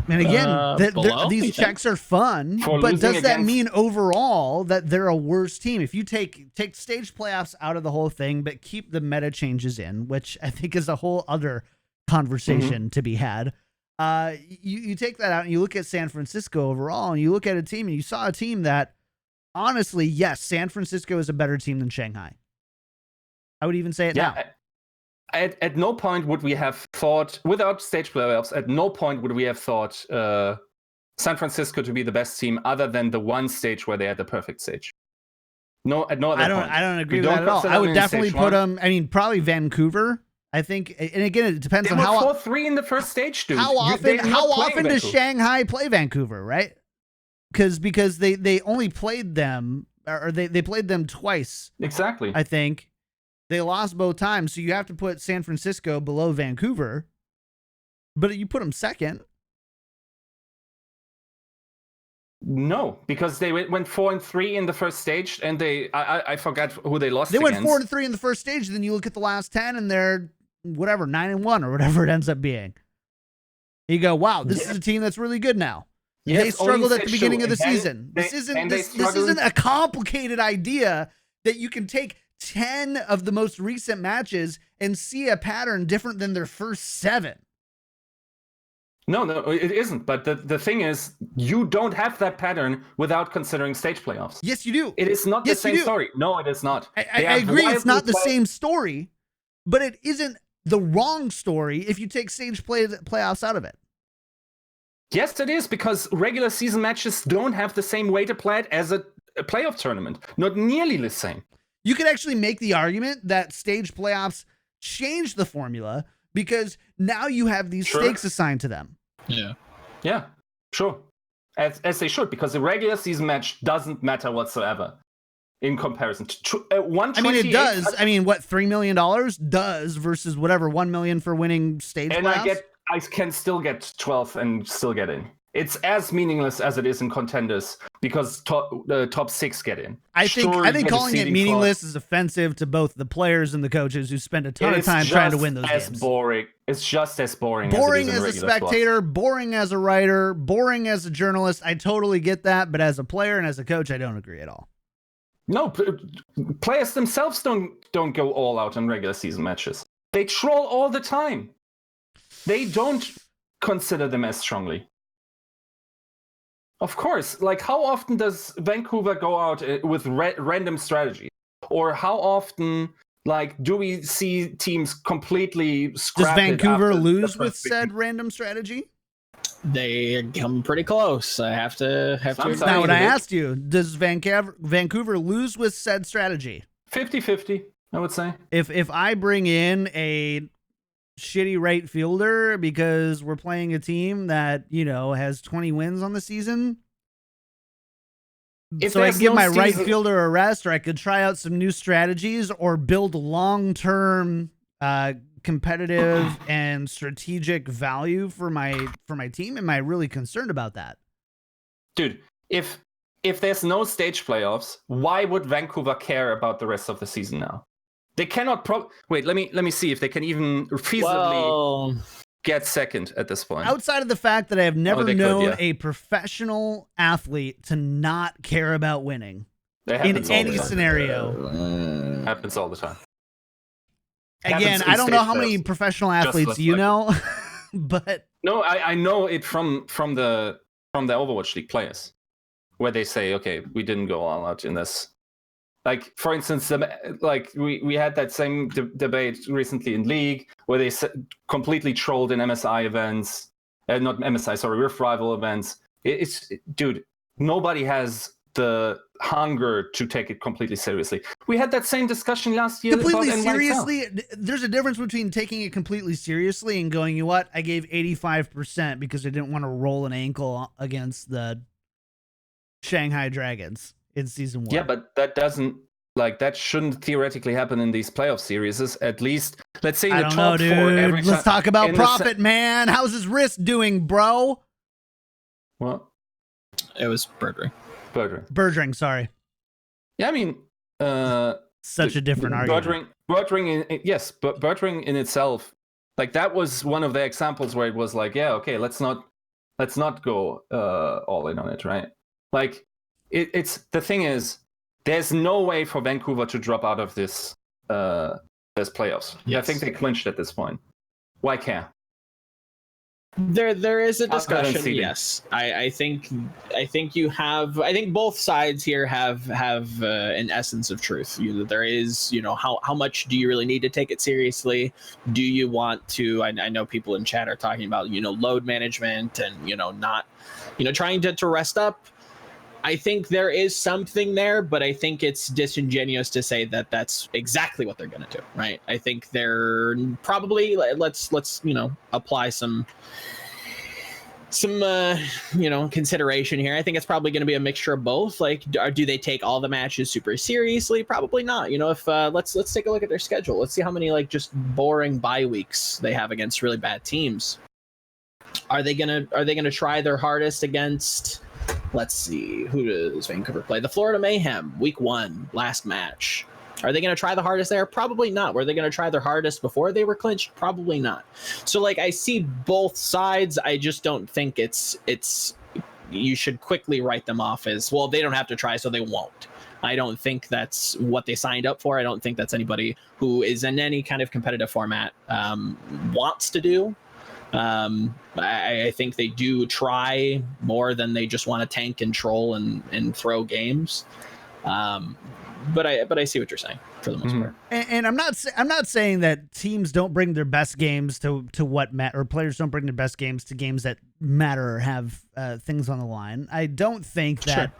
And again, these checks are fun, but does that mean overall that they're a worse team? If you take stage playoffs out of the whole thing, but keep the meta changes in, which I think is a whole other conversation to be had. You take that out and you look at San Francisco overall, and you look at a team, and you saw a team that, honestly, yes, San Francisco is a better team than Shanghai. I would even say it now. At no point would we have thought, without stage playoffs, at no point would we have thought San Francisco to be the best team other than the one stage where they had the perfect stage. No, at no other point. I don't agree with that at all. I would definitely put them, probably Vancouver. I think, and again, it depends on how 4-3 in the first stage, dude. How often does Shanghai play Vancouver, right? Because they only played them, or they played them twice. Exactly. I think. They lost both times, so you have to put San Francisco below Vancouver, but you put them second. No, because they went 4-3 in the first stage, and I forgot who they lost. They went 4-3 in the first stage, and then you look at the last 10, and they're 9-1 or whatever it ends up being. You go, wow, this is a team that's really good now. Yes, they struggled at the beginning of the season. This isn't a complicated idea that you can take 10 of the most recent matches and see a pattern different than their first 7. No, it isn't. But the thing is, you don't have that pattern without considering stage playoffs. Yes, you do. It is not the same story. No, it is not. I agree it's not the same story, but it isn't the wrong story if you take stage playoffs out of it. Yes, it is, because regular season matches don't have the same way to play it as a playoff tournament. Not nearly the same. You could actually make the argument that stage playoffs change the formula because now you have these stakes assigned to them. Yeah, sure. As they should, because the regular season match doesn't matter whatsoever in comparison. It does. What, $3 million does versus whatever, $1 million for winning stage playoffs? I can still get 12th and still get in. It's as meaningless as it is in Contenders because the top 6 get in. I think calling it meaningless is offensive to both the players and the coaches who spend a ton of time trying to win those games. Boring. It's just as boring. Boring as a spectator, boring as a writer, boring as a journalist. I totally get that, but as a player and as a coach, I don't agree at all. No, players themselves don't go all out on regular season matches. They troll all the time. They don't consider them as strongly. Of course, like how often does Vancouver go out with random strategy? Or how often, do we see teams completely scrap? Does Vancouver lose with said random strategy? They come pretty close. I have to. Now, when I asked you, does Vancouver lose with said strategy? 50-50, I would say. If I bring in a shitty right fielder because we're playing a team that, has 20 wins on the season. So I could give my right fielder a rest, or I could try out some new strategies or build long-term competitive and strategic value for my team. Am I really concerned about that? Dude, if there's no stage playoffs, why would Vancouver care about the rest of the season now? They cannot wait, let me see if they can even feasibly get second at this point. Outside of the fact that I have never known a professional athlete to not care about winning in any scenario. Happens all the time. Again, I don't know how many professional athletes you know, but no, I know it from the Overwatch League players, where they say, okay, we didn't go all out in this. Like, for instance, we had that same debate recently in League, where they completely trolled in MSI events, not MSI, sorry, Rift Rival events. Dude, nobody has the hunger to take it completely seriously. We had that same discussion last year. Completely seriously, there's a difference between taking it completely seriously and going, you know what, I gave 85% because I didn't want to roll an ankle against the Shanghai Dragons in season 1. Yeah, but that shouldn't theoretically happen in these playoff series. At least, let's say in the top 4 every time. Let's talk about profit, man. How's his wrist doing, bro? What? It was Birdring, sorry. Yeah, I mean, such a different argument. Birdring in itself, like, that was one of the examples where it was like, yeah, okay, let's not go all in on it, right? Like, it's the thing is, there's no way for Vancouver to drop out of this playoffs. Yes. I think they clinched at this point. Why care? There is a discussion. Yes, I think both sides here have an essence of truth. There is, how much do you really need to take it seriously? Do you want to? I know people in chat are talking about load management and not trying to rest up. I think there is something there, but I think it's disingenuous to say that that's exactly what they're going to do, right? I think they're probably, let's apply some consideration here. I think it's probably going to be a mixture of both. Like, do they take all the matches super seriously? Probably not. If let's take a look at their schedule. Let's see how many just boring bye weeks they have against really bad teams. Are they gonna try their hardest against? Let's see, who does Vancouver play? The Florida Mayhem, week 1, last match. Are they going to try the hardest there? Probably not. Were they going to try their hardest before they were clinched? Probably not. So, I see both sides. I just don't think it's you should quickly write them off as, well, they don't have to try, so they won't. I don't think that's what they signed up for. I don't think that's anybody who is in any kind of competitive format wants to do. I think they do try more than they just want to tank and troll and throw games. But I see what you're saying for the most part. And I'm not saying that teams don't bring their best games to what matter, or players don't bring their best games to games that matter or have things on the line. I don't think that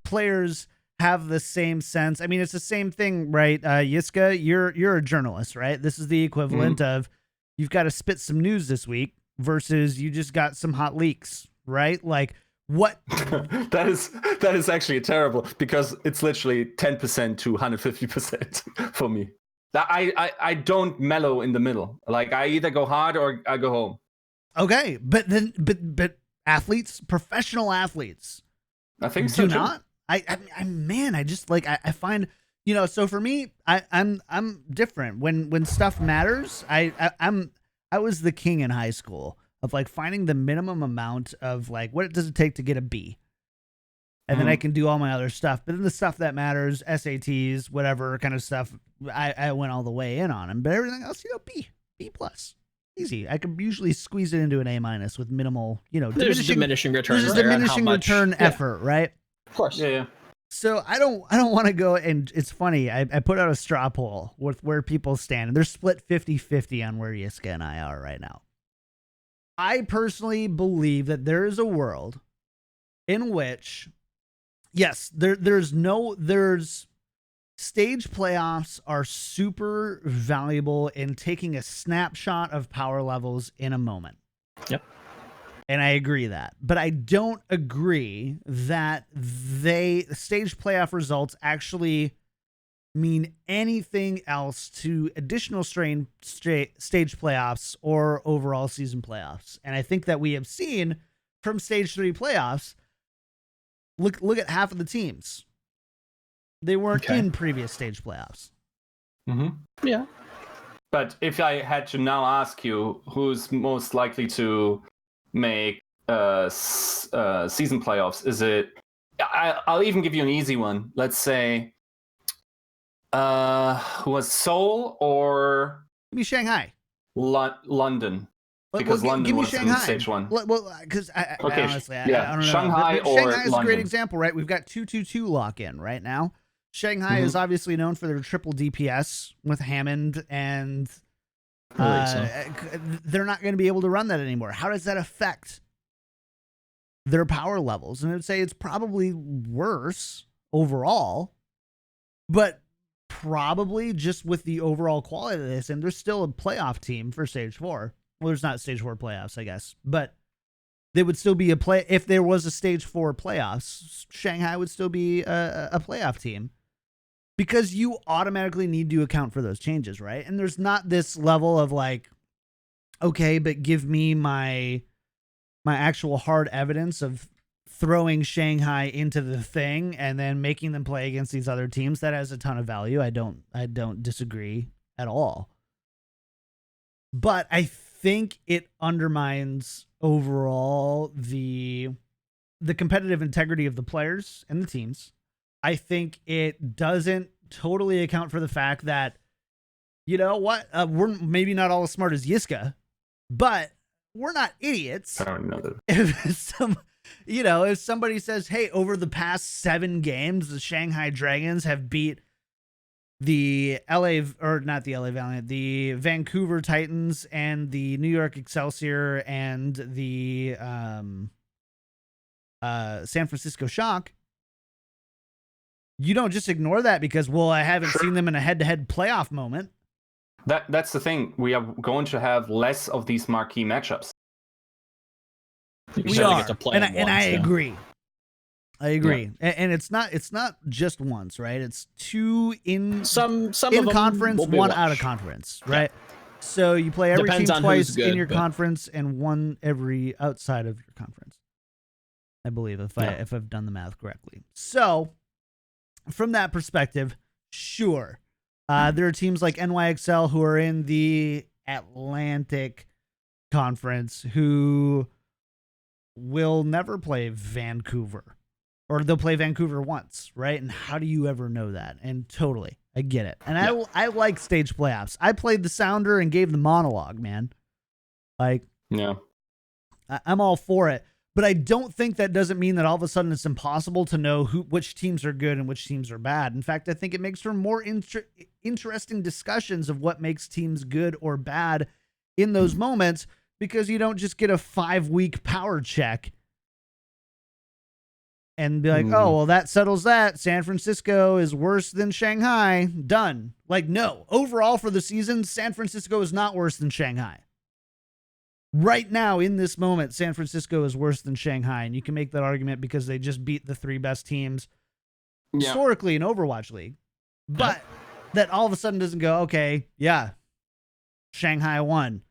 players have the same sense. I mean, it's the same thing, right? Yiska, you're a journalist, right? This is the equivalent of, you've got to spit some news this week versus you just got some hot leaks, right? Like, what? that is actually terrible, because it's literally 10% to 150% for me. I don't mellow in the middle. Like, I either go hard or I go home. Okay, but athletes, professional athletes, I think so do too. not. I just I find, so for me, I'm different when stuff matters. I was the king in high school of finding the minimum amount of what does it take to get a B, and then I can do all my other stuff. But then the stuff that matters, SATs, whatever kind of stuff, I went all the way in on them. But everything else, B plus, easy. I could usually squeeze it into an A- with minimal, there's diminishing return. There's diminishing return effort, right? Of course. Yeah. So I don't want to go, and it's funny, I put out a straw poll with where people stand, and they're split 50-50 on where Yiska and I are right now. I personally believe that there is a world in which, yes, there's stage playoffs are super valuable in taking a snapshot of power levels in a moment. Yep. And I agree that, but I don't agree that stage playoff results actually mean anything else to additional stage playoffs or overall season playoffs. And I think that we have seen from stage 3 playoffs, look at half of the teams. They weren't in previous stage playoffs. Mm-hmm. Yeah. But if I had to now ask you who's most likely to make season playoffs, is it? I'll even give you an easy one. Let's say, who was Seoul or Give me Shanghai, London? Because London was in stage 1. Well, because honestly, I don't know. Shanghai or Shanghai is London. a great example, right? We've got 2-2-2 lock in right now. Shanghai is obviously known for their triple DPS with Hammond, and they're not going to be able to run that anymore. How does that affect their power levels? And I would say it's probably worse overall, but probably just with the overall quality of this. And there's still a playoff team for stage 4. Well, there's not stage 4 playoffs, I guess, but they would still be if there was a stage 4 playoffs, Shanghai would still be a playoff team. Because you automatically need to account for those changes, right? And there's not this level of like, okay, but give me my actual hard evidence of throwing Shanghai into the thing and then making them play against these other teams. That has a ton of value. I don't disagree at all. But I think it undermines overall the competitive integrity of the players and the teams. I think it doesn't totally account for the fact that, you know what, we're maybe not all as smart as Yiska, but we're not idiots. I don't know that. If somebody says, hey, over the past 7 games, the Shanghai Dragons have beat the the Vancouver Titans and the New York Excelsior and the San Francisco Shock. You don't just ignore that because, well, I haven't seen them in a head-to-head playoff moment. That's the thing. We are going to have less of these marquee matchups. We are, and I agree. I agree, and it's not just once, right? It's 2 in some in of conference, 1 out of watch. conference, right? Yeah. So you play every Depends team on twice who's good, in your but conference and 1 every outside of your conference. I believe if I've done the math correctly. So from that perspective, sure, there are teams like NYXL who are in the Atlantic Conference who will never play Vancouver, or they'll play Vancouver once, right? And how do you ever know that? And totally, I get it. And I like stage playoffs. I played the Sounder and gave the monologue, man. Like, yeah, I'm all for it. But I don't think that doesn't mean that all of a sudden it's impossible to know which teams are good and which teams are bad. In fact, I think it makes for more interesting discussions of what makes teams good or bad in those moments, because you don't just get a 5-week power check and be like, oh, well, that settles that. San Francisco is worse than Shanghai. Done. Like, no. Overall for the season, San Francisco is not worse than Shanghai. Right now, in this moment, San Francisco is worse than Shanghai, and you can make that argument because they just beat the 3 best teams historically in Overwatch League. But that all of a sudden doesn't go, okay, yeah, Shanghai 1,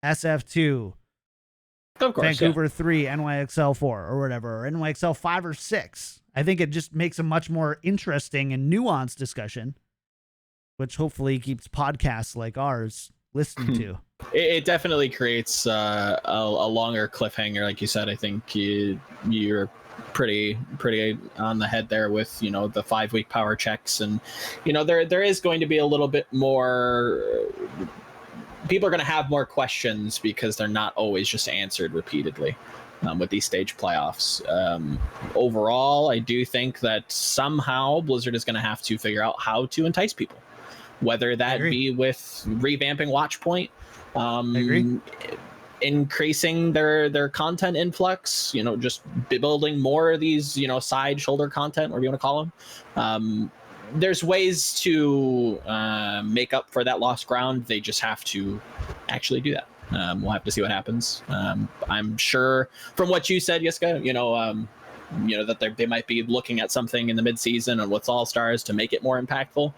SF 2, of course, Vancouver 3, NYXL 4, or whatever, or NYXL 5 or 6. I think it just makes a much more interesting and nuanced discussion, which hopefully keeps podcasts like ours listening to. It definitely creates a longer cliffhanger, like you said. I think you're pretty on the head there with the 5-week power checks, and there is going to be a little bit more. People are going to have more questions because they're not always just answered repeatedly with these stage playoffs. Overall, I do think that somehow Blizzard is going to have to figure out how to entice people, whether that be with revamping Watchpoint, increasing their content influx, just building more of these, side shoulder content, whatever you want to call them, there's ways to make up for that lost ground. They just have to actually do that. We'll have to see what happens. I'm sure from what you said, Yiska, that they might be looking at something in the midseason and what's All Stars to make it more impactful.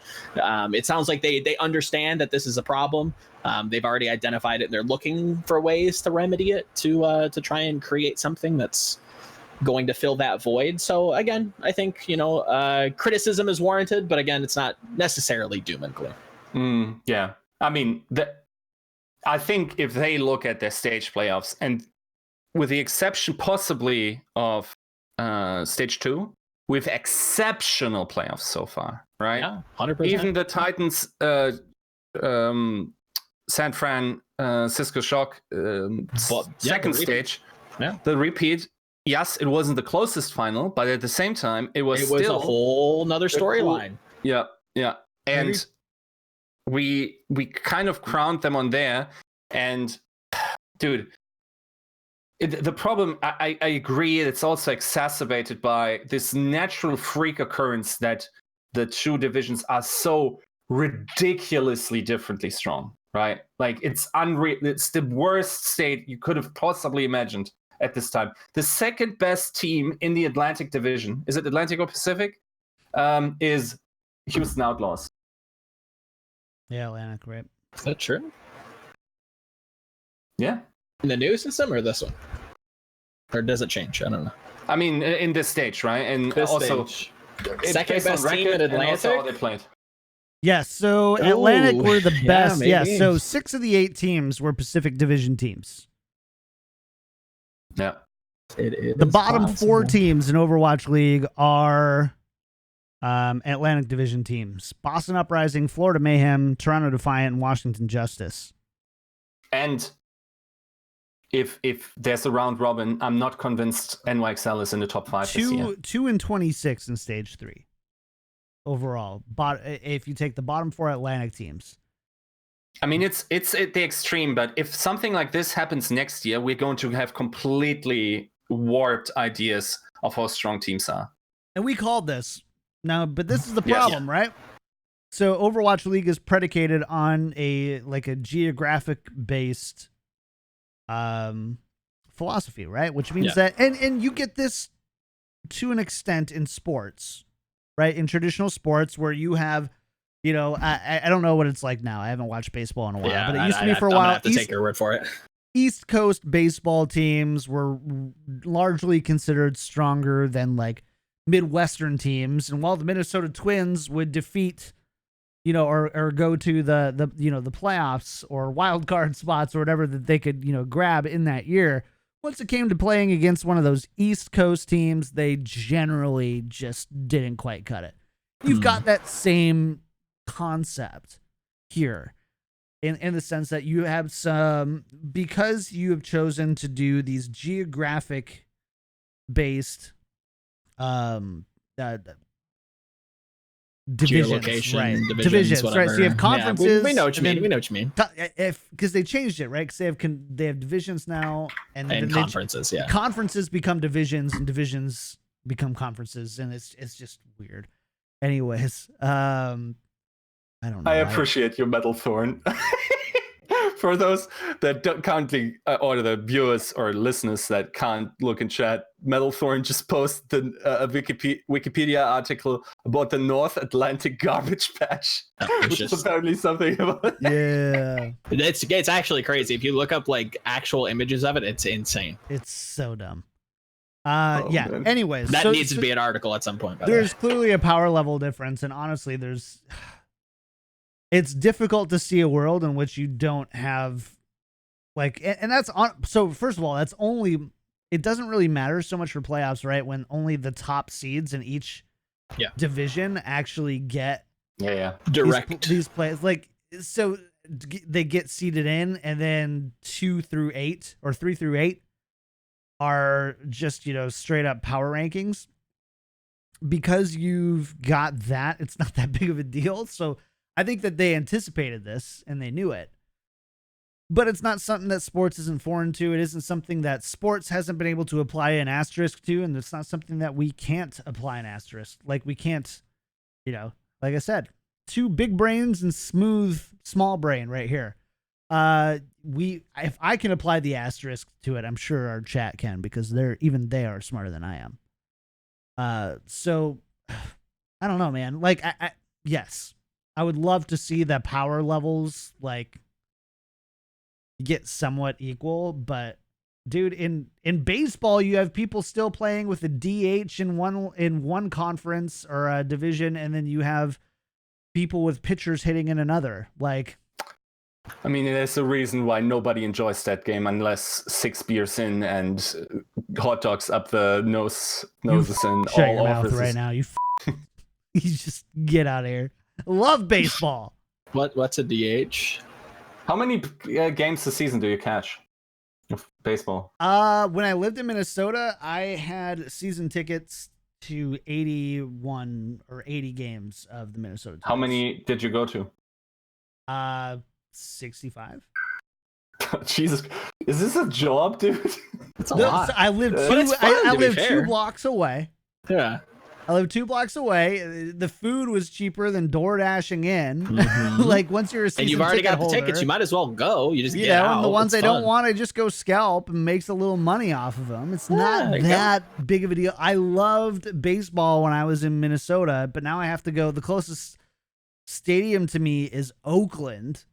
It sounds like they understand that this is a problem. They've already identified it. And they're looking for ways to remedy it to try and create something that's going to fill that void. So again, I think criticism is warranted, but again, it's not necessarily doom and gloom. Yeah, I mean, I think if they look at their stage playoffs, and with the exception possibly of stage 2, with exceptional playoffs so far, right? Yeah, 100%. Even the Titans, San Fran, Cisco Shock, second stage, the repeat. Yes, it wasn't the closest final, but at the same time, it was still a whole nother storyline. Yeah, and we kind of crowned them on there. And dude, the problem, I agree, it's also exacerbated by this natural freak occurrence that the two divisions are so ridiculously differently strong, right? Like it's unreal. It's the worst state you could have possibly imagined at this time. The second best team in the Atlantic division, is it Atlantic or Pacific? Is Houston Outlaws. Yeah, Atlantic, right? Is that true? Yeah. In the new system or this one? Or does it change? I don't know. I mean, in this stage, right? And this also, second best team in Atlantic? How they played. Yes, so Atlantic were the best. Yeah, so 6 of the 8 teams were Pacific Division teams. Yeah. The bottom possible. 4 teams in Overwatch League are Atlantic Division teams: Boston Uprising, Florida Mayhem, Toronto Defiant, and Washington Justice. And if there's a round robin, I'm not convinced NYXL is in the top 5 this year. 2-26 in stage 3 overall. But if you take the bottom 4 Atlantic teams. I mean, it's at the extreme, but if something like this happens next year, we're going to have completely warped ideas of how strong teams are. And we called this. Now, but this is the problem, right? So Overwatch League is predicated on a geographic based philosophy, right? Which means that and you get this to an extent in sports, right? In traditional sports where you have I don't know what it's like now. I haven't watched baseball in a while, but it used to be for a while. I have to take your word for it. East Coast baseball teams were largely considered stronger than Midwestern teams, and while the Minnesota Twins would defeat, or go to the the playoffs or wild card spots or whatever that they could grab in that year, once it came to playing against one of those East Coast teams, they generally just didn't quite cut it. You've got that same concept here in the sense that you have because you have chosen to do these geographic based divisions, right? Divisions, right? So you have conferences. Yeah, we know what you mean. We know what you mean. Because they changed it, right? Because they have divisions now, and conferences. Yeah, conferences become divisions, and divisions become conferences, and it's just weird. Anyways, I don't know. I appreciate your Metal Thorn. For those that can't, or the viewers or listeners that can't look in chat, Metal Thorn just posted a Wikipedia article about the North Atlantic garbage patch, which is apparently something about. Yeah, it's actually crazy. If you look up actual images of it, it's insane. It's so dumb. Man. Anyways, that needs to be an article at some point. There's clearly a power level difference, and honestly, it's difficult to see a world in which you don't have and that's on. So first of all, it doesn't really matter so much for playoffs, right? When only the top seeds in each division actually get direct these plays. So they get seeded in, and then 2 through 8 or 3 through 8 are just straight up power rankings. Because you've got that, it's not that big of a deal. So I think that they anticipated this and they knew it, but it's not something that sports isn't foreign to. It isn't something that sports hasn't been able to apply an asterisk to, and it's not something that we can't apply an asterisk. We can't, Like I said, two big brains and smooth small brain right here. If I can apply the asterisk to it, I'm sure our chat can, because they are smarter than I am. So I don't know, man. Like, yes, I would love to see the power levels like get somewhat equal, but dude, in baseball, you have people still playing with a DH in one conference or a division, and then you have people with pitchers hitting in another. Like, I mean, there's a reason why nobody enjoys that game unless 6 beers in and hot dogs up the noses and shut all your mouth orifices. right now. You just get out of here. Love baseball. What's a DH? How many games a season do you catch of baseball? When I lived in Minnesota, I had season tickets to 81 or 80 games of the Minnesota Twins. How many did you go to? 65. Jesus, is this a job, dude? It's a lot. So I lived But it's fun, I to be lived fair. 2 blocks away. Yeah. I lived 2 blocks away. The food was cheaper than door dashing in. Mhm. Like, once you're a season And you've already ticket got the holder, tickets. You might as well go. You just you get know, out. and the ones It's I don't fun. want, I just go scalp and makes a little money off of them. It's Yeah, not there you go. that big of a deal. I loved baseball when I was in Minnesota, but now I have to go. The closest stadium to me is Oakland,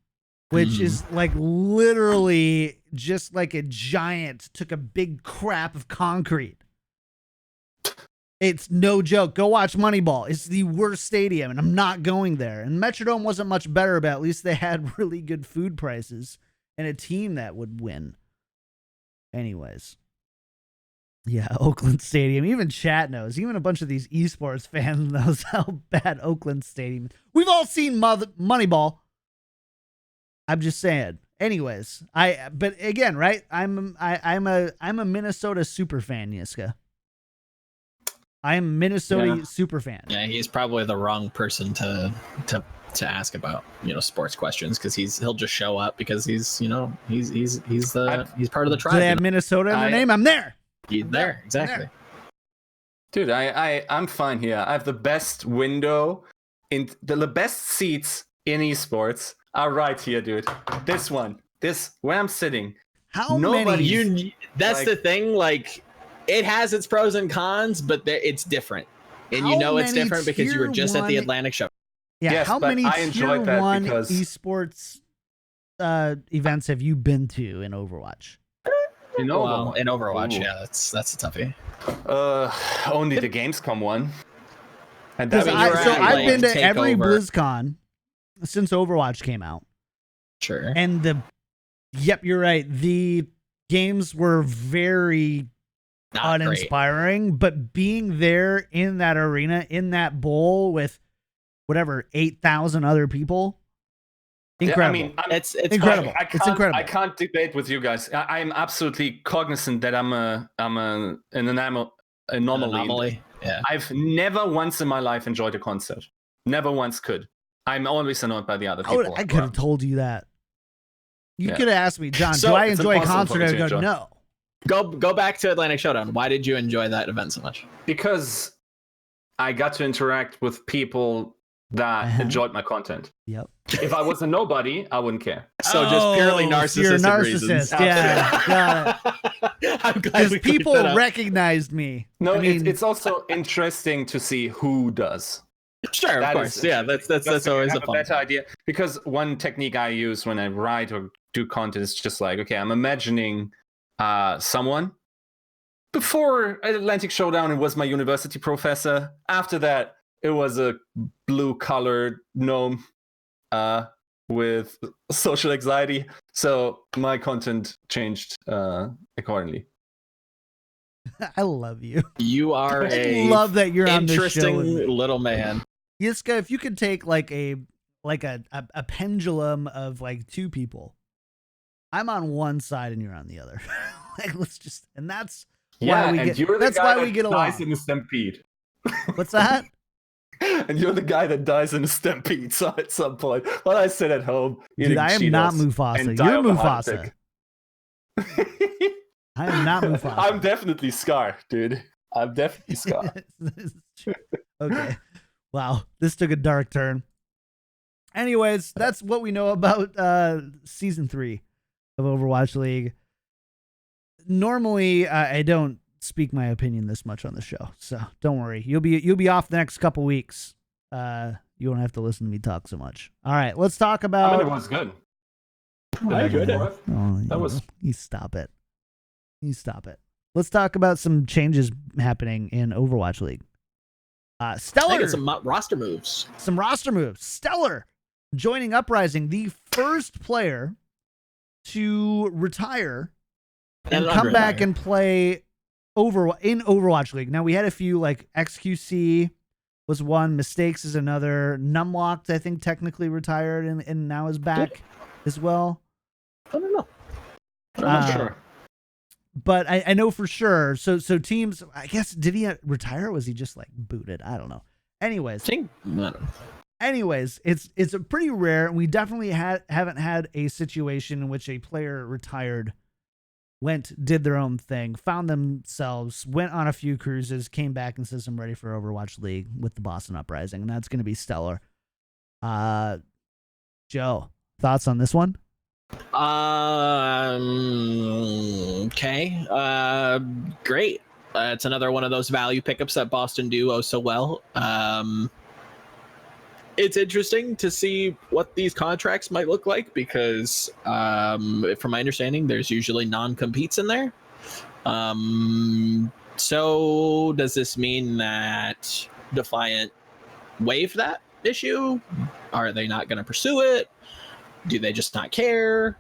which is like literally just like a giant took a big crap of concrete. It's no joke. Go watch Moneyball. It's the worst stadium, and I'm not going there. And Metrodome wasn't much better, but at least they had really good food prices and a team that would win. Anyways. Yeah, Oakland Stadium. Even chat knows. Even a bunch of these eSports fans knows how bad Oakland Stadium is. We've all seen Moneyball. I'm just saying. Anyways, but again, right? I'm a Minnesota super fan, Yiska. I am a Minnesota super fan. Yeah, he's probably the wrong person to ask about, sports questions, because he'll just show up because he's part of the tribe. Do they have Minnesota in their name? I'm there. He's there, exactly. Dude, I'm fine here. I have the best window in the best seats in esports are right here, dude. This one, where I'm sitting. How many? That's the thing. Like, it has its pros and cons, but it's different, and it's different because you were just at the Atlantic show. Yeah. Yes, how but many I enjoyed tier that 1 because esports events have you been to in Overwatch? in Overwatch, Ooh. yeah, that's a toughie. Only the Gamescom one. And Because that I've been to every Takeover. BlizzCon since Overwatch came out, Sure. and you're right. The games were very Not great. uninspiring, but being there in that arena, in that bowl with whatever 8,000 other people, incredible. Yeah, I mean, It's incredible. It's incredible. I can't debate with you guys. I'm absolutely cognizant that I'm an anomaly. Yeah. I've never once in my life enjoyed a concert. Never once could. I'm always annoyed by the other people. I could have told you that. You Yeah. could have asked me, John, So do I it's enjoy a impossible concert? for me I to would go, enjoy. no. Go back to Atlantic Showdown. Why did you enjoy that event so much? Because I got to interact with people that enjoyed my content. Yep. If I was a nobody, I wouldn't care. So just purely so you're a narcissistic reasons. narcissist. Yeah. Got it. I'm glad Because we people cleared that up. recognized me. No, I mean, it's also interesting to see who does. Sure, That of is course. Yeah, that's Because you always have a fun. better idea. Because one technique I use when I write or do content is just like, okay, I'm imagining someone. Before Atlantic Showdown, it was my university professor. After that, it was a blue-colored gnome with social anxiety. So my content changed accordingly. I love you. You are I a love that you're on this show. interesting with me. little man. Yiska, if you could take like a pendulum of like 2 people, I'm on one side and you're on the other. Like, and that's why we get. You're the That's guy why we that get along. dies in a stampede. What's that? And you're the guy that dies in a stampede. So at some point, while I sit at home, Dude, eating I am not Cheetos Mufasa. and die You're of a heart Mufasa. attack. I am not Mufasa. I'm definitely Scar, dude. I'm definitely Scar. This is true. Okay. Wow, this took a dark turn. Anyways, that's what we know about season 3 of Overwatch League. Normally, I don't speak my opinion this much on the show, so don't worry. You'll be off the next couple weeks. You won't have to listen to me talk so much. All right, let's talk about. I mean, it was good. I enjoyed it. That was. You stop it. You stop it. Let's talk about some changes happening in Overwatch League. Stellar. Some roster moves. Some roster moves. Stellar joining Uprising, the first player to retire and come back and play in Overwatch League. Now, we had a few, like XQC was one, Mistakes is another, Numlocked, I think, technically retired and now is back as well. I don't know. I'm not sure. But I know for sure. So teams, I guess, did he retire or was he just like booted? I don't know. Anyways, it's a pretty rare. We definitely haven't had a situation in which a player retired, did their own thing, found themselves, went on a few cruises, came back and says, I'm ready for Overwatch League with the Boston Uprising. And that's going to be stellar. Joe, thoughts on this one? Okay. Great. It's another one of those value pickups that Boston do so well. It's interesting to see what these contracts might look like because, from my understanding, there's usually non-competes in there. So does this mean that Defiant waived that issue? Are they not going to pursue it? Do they just not care?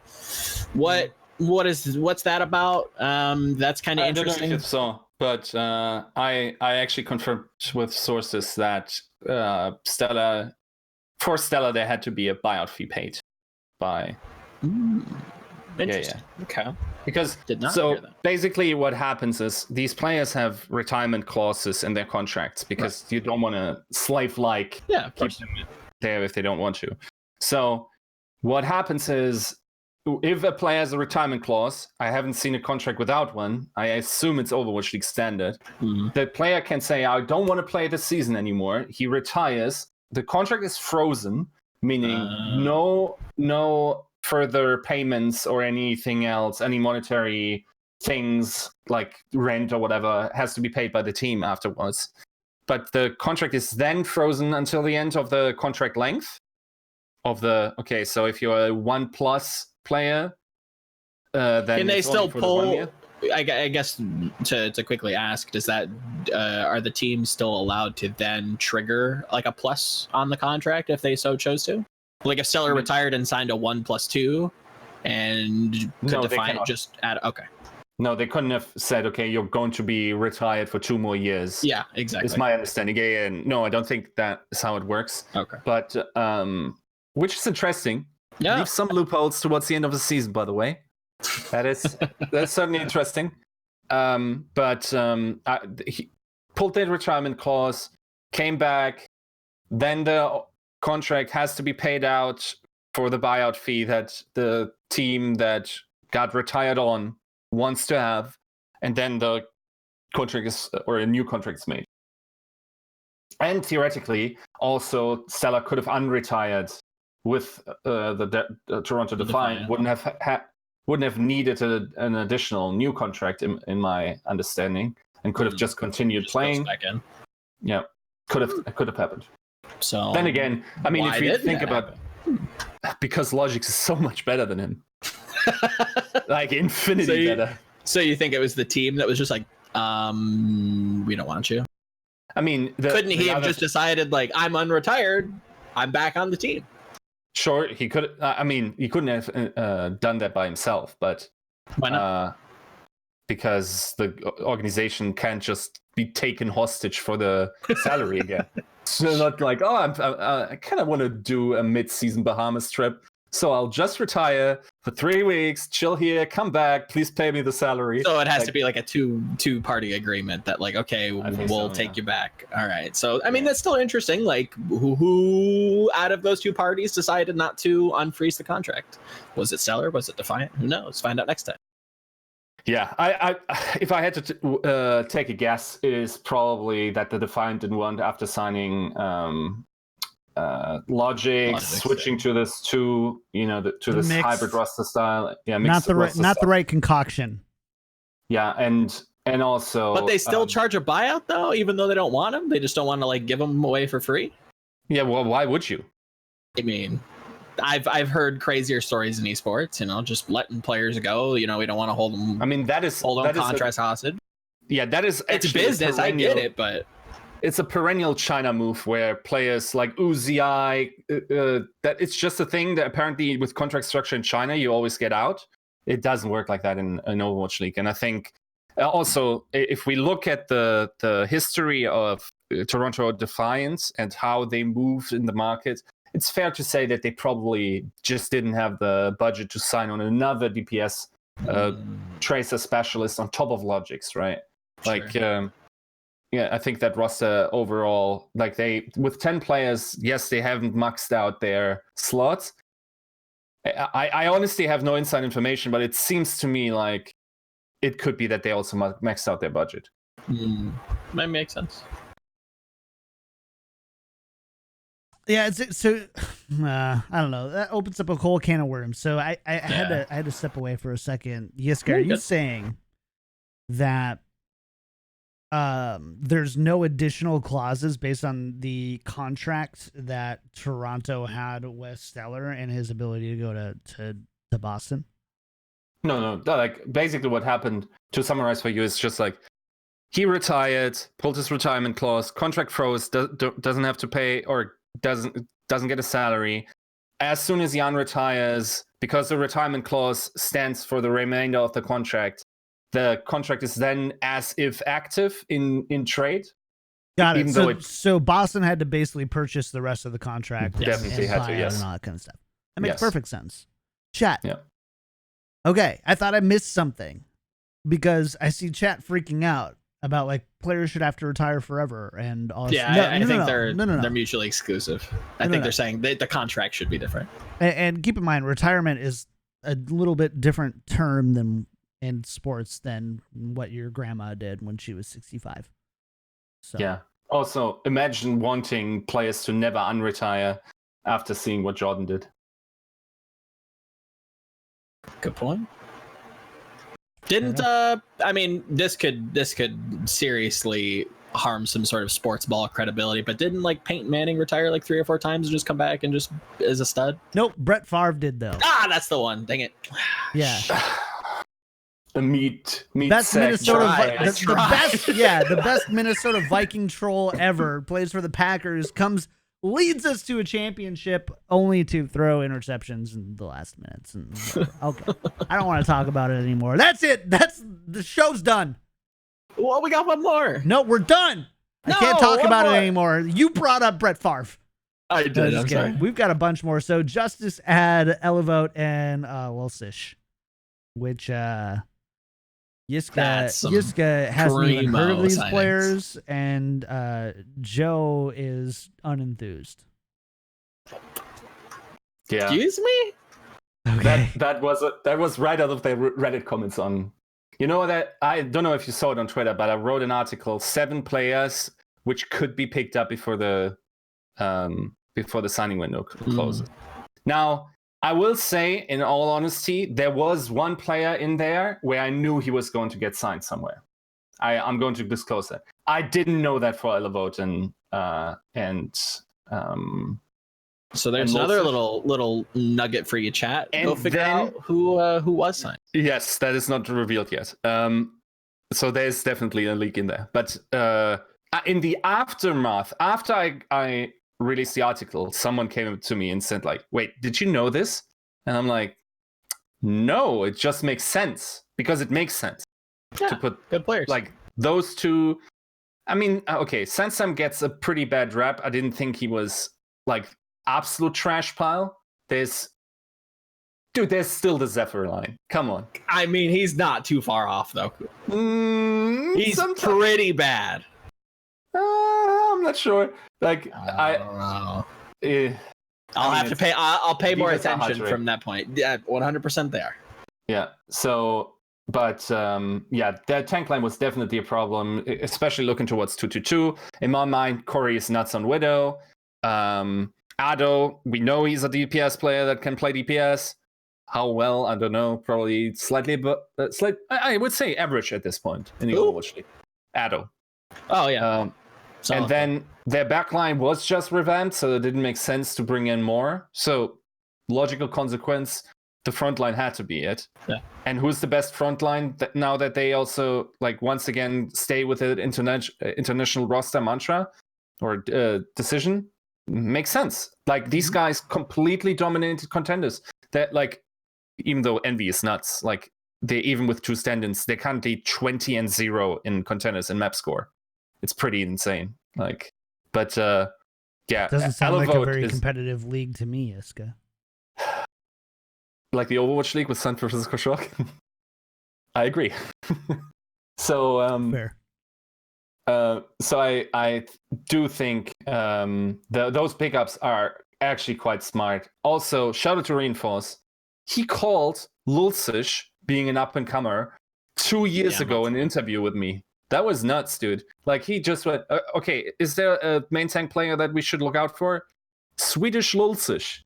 What's that about? That's kind of interesting. I don't know if you saw, but I actually confirmed with sources that Stella there had to be a buyout fee paid by. Interesting. Yeah. Okay. Because basically what happens is these players have retirement clauses in their contracts because you don't want to keep them there if they don't want to. So what happens is if a player has a retirement clause, I haven't seen a contract without one. I assume it's Overwatch League standard. The player can say, I don't want to play this season anymore. He retires. The contract is frozen, meaning no further payments or anything else, any monetary things like rent or whatever has to be paid by the team afterwards. But the contract is then frozen until the end of the contract length. So if you're a 1+ player, then can they still pull? I guess to quickly ask, does that are the teams still allowed to then trigger like a plus on the contract if they so chose to? Like if Stellar retired and signed a 1+2, and could Defiant just add? Okay. No, they couldn't have said, okay, you're going to be retired for 2 more years. Yeah, exactly. It's my understanding. Yeah. No, I don't think that's how it works. Okay. But which is interesting. Yeah. Leave some loopholes towards the end of the season, by the way. That's certainly interesting. He pulled the retirement clause, came back, then the contract has to be paid out for the buyout fee that the team that got retired on wants to have, and then the contract a new contract is made. And theoretically, also Stella could have unretired with the Toronto Defiant. Wouldn't have needed an additional new contract, in my understanding, and could have just continued playing. Back in. Yeah, could have happened. So then again, I mean, if you think about it, because Logix is so much better than him, like infinity better. So you think it was the team that was just like, we don't want you? I mean, couldn't he have just decided like, I'm unretired, I'm back on the team? Sure, he could. I mean, he couldn't have done that by himself, but why not? Because the organization can't just be taken hostage for the salary again. So not like, I kind of want to do a mid-season Bahamas trip, so I'll just retire for 3 weeks, chill here, come back, please pay me the salary. So it has to be like a two-party agreement that like, okay, we'll take you back. All right. So I mean, that's still interesting. Like, who out of those two parties decided not to unfreeze the contract? Was it Stellar? Was it Defiant? Who knows? Find out next time. Yeah, I if I had to take a guess, is probably that the Defiant didn't want after signing Logic, switching to this to this mixed, hybrid roster style. Yeah, not the right concoction. Yeah, and also, but they still charge a buyout though, even though they don't want him. They just don't want to like give him away for free. Yeah, well, why would you? I mean, I've heard crazier stories in esports. Just letting players go. We don't want to hold them. I mean, hold them contracts hostage. Yeah, that is it's business. I get it, but it's a perennial China move where players like Uzi, that it's just a thing that apparently with contract structure in China you always get out. It doesn't work like that in Overwatch League, and I think also if we look at the history of Toronto Defiance and how they moved in the market, it's fair to say that they probably just didn't have the budget to sign on another DPS tracer specialist on top of Logic's, right? Sure. Yeah, I think that roster overall, like with 10 players, yes, they haven't maxed out their slots. I honestly have no inside information, but it seems to me like it could be that they also maxed out their budget. Might make sense. Yeah, so I don't know. That opens up a whole can of worms. So I had to step away for a second. Yiska, are you saying that there's no additional clauses based on the contract that Toronto had with Stellar and his ability to go to Boston? No. Like basically what happened, to summarize for you, is just like he retired, pulled his retirement clause, contract froze, doesn't have to pay or doesn't get a salary. As soon as Jan retires, because the retirement clause stands for the remainder of the contract is then as if active in trade. Got it. So Boston had to basically purchase the rest of the contract. Definitely had to, yes. And all that kind of stuff. That makes perfect sense. Chat. Yeah. Okay, I thought I missed something because I see chat freaking out about like players should have to retire forever and all. Yeah, I think they're mutually exclusive. I think they're saying the contract should be different. And keep in mind, retirement is a little bit different term than in sports than what your grandma did when she was 65. So yeah. Also, imagine wanting players to never unretire after seeing what Jordan did. Good point. Didn't I mean this could seriously harm some sort of sports ball credibility, but didn't like Peyton Manning retire like 3 or 4 times and just come back and just is a stud? Nope, Brett Favre did though. That's the one. Dang it. Yeah. The meat best Minnesota the best Minnesota Viking troll ever, plays for the Packers, leads us to a championship only to throw interceptions in the last minutes. And okay, I don't want to talk about it anymore. That's it. The show's done. Well, we got one more. No, we're done. I can't talk about it anymore. You brought up Brett Favre. I did. I'm sorry. We've got a bunch more. So Justice, Ad, Elevote, and Welsish, which Yiska hasn't even heard of these players, and Joe is unenthused. Yeah. Excuse me? Okay. That was right out of the Reddit comments on. You know that I don't know if you saw it on Twitter, but I wrote an article, 7 players which could be picked up before the signing window closes. Now, I will say, in all honesty, there was one player in there where I knew he was going to get signed somewhere. I'm going to disclose that. I didn't know that for Elevote and so there's another little nugget for you, chat. Go figure out who was signed. Yes, that is not revealed yet. So there's definitely a leak in there. But in the aftermath, after I released the article, someone came up to me and said, like, wait, did you know this? And I'm like, no, it just makes sense, because it makes sense to put good players like those two. I mean, okay, Sansam gets a pretty bad rap. I didn't think he was like absolute trash pile. There's still the Zephyr line. Come on. I mean, he's not too far off though. He's pretty bad. I'm not sure. Like I'll have to pay. I'll pay more attention from that point. Yeah, 100% there. Yeah. So But yeah, that tank line was definitely a problem, especially looking towards 2-2-2. In my mind, Corey is nuts on Widow. Ado, we know he's a DPS player that can play DPS. How well, I don't know. Probably slightly, but I would say average at this point in the Overwatch League. Ado. Oh yeah. And then their backline was just revamped, so it didn't make sense to bring in more. So logical consequence, the front line had to be it. Yeah. And who's the best front line now that they also once again stay with the international roster mantra or decision? Makes sense. These guys completely dominated Contenders. That even though Envy is nuts, they even with 2 stand-ins, they currently 20-0 in Contenders in map score. It's pretty insane. But yeah, doesn't sound like a very competitive league to me, Yiska. Like the Overwatch League with San Francisco Shock. I agree. So fair. So I do think those pickups are actually quite smart. Also, shout out to Reinforce. He called Lulsish being an up-and-comer 2 years ago in an interview with me. That was nuts, dude. He just went, okay, is there a main tank player that we should look out for? Swedish Lulsish.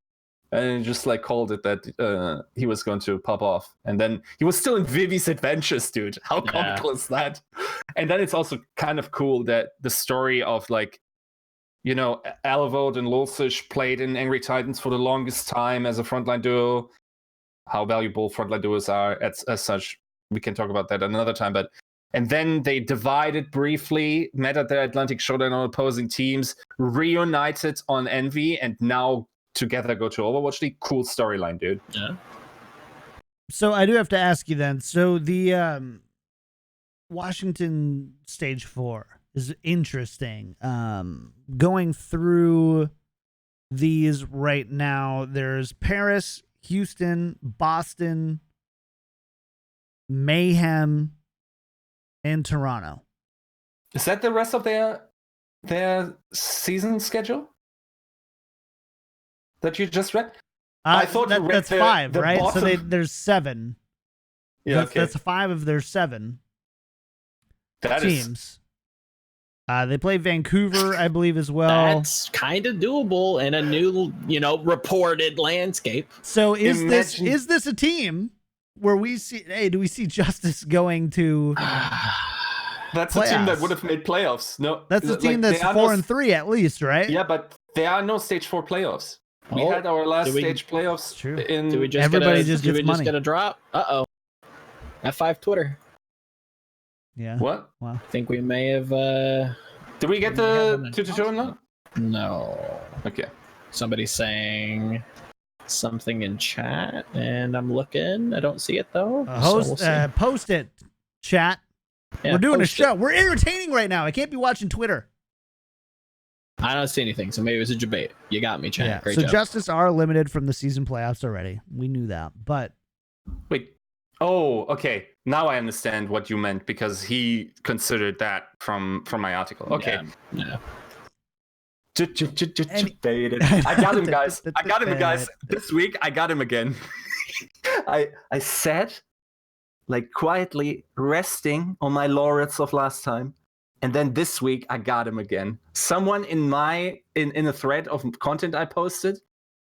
And just called it that he was going to pop off. And then he was still in Vivi's Adventures, dude. How comical is that? And then it's also kind of cool that the story of Alavode and Lulsish played in Angry Titans for the longest time as a frontline duo. How valuable frontline duos are as such. We can talk about that another time. And then they divided briefly, met at the Atlantic Showdown on opposing teams, reunited on Envy, and now together go to Overwatch League. Cool storyline, dude. Yeah. So I do have to ask you then. So the Washington Stage 4 is interesting. Going through these right now, there's Paris, Houston, Boston, Mayhem, and Toronto. Is that the rest of their season schedule that you just read? I thought that's 5, right? bottom. So there's 7. Yeah, that's 5 of their 7 teams. They play Vancouver, I believe, as well. That's kind of doable in a new, reported landscape. So is this a team where we see? Hey, do we see Justice going to? That's playoffs? a team that would have made playoffs. No, that's a team that's 4-3 at least, right? Yeah, but there are no Stage 4 playoffs. We had our last stage playoffs. True. Do we just Everybody just get a drop? Uh-oh. F5 Twitter. Yeah. What? Wow. I think we may have Did we get the 2-2 now? No. Okay. Somebody's saying something in chat, and I'm looking. I don't see it though. Post it, chat. Yeah, we're doing a show. We're entertaining right now. I can't be watching Twitter. I don't see anything, so maybe it was a debate. You got me, chat. Yeah. Great so job. Justice are limited from the season playoffs already. We knew that, but wait. Oh, okay. Now I understand what you meant because he considered that from my article. Okay. Yeah. I got him, guys. I got him, guys. This week I got him again. I sat quietly resting on my laurels of last time, and then this week I got him again. Someone in a thread of content I posted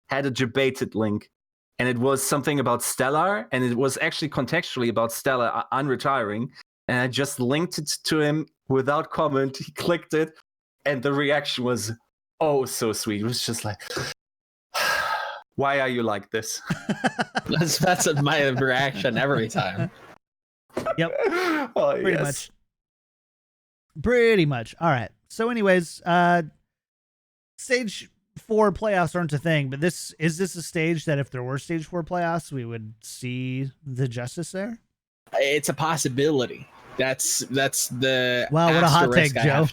had a debated link, and it was something about Stellar, and it was actually contextually about Stellar unretiring, and I just linked it to him without comment. He clicked it, and the reaction was oh so sweet. It was just like, why are you like this? That's my reaction every time. Yep. Oh, Pretty much. Pretty much. All right. So anyways, stage 4 playoffs aren't a thing, but is this a stage that if there were stage 4 playoffs, we would see the Justice there? It's a possibility. That's the wow. What a hot take, Joe.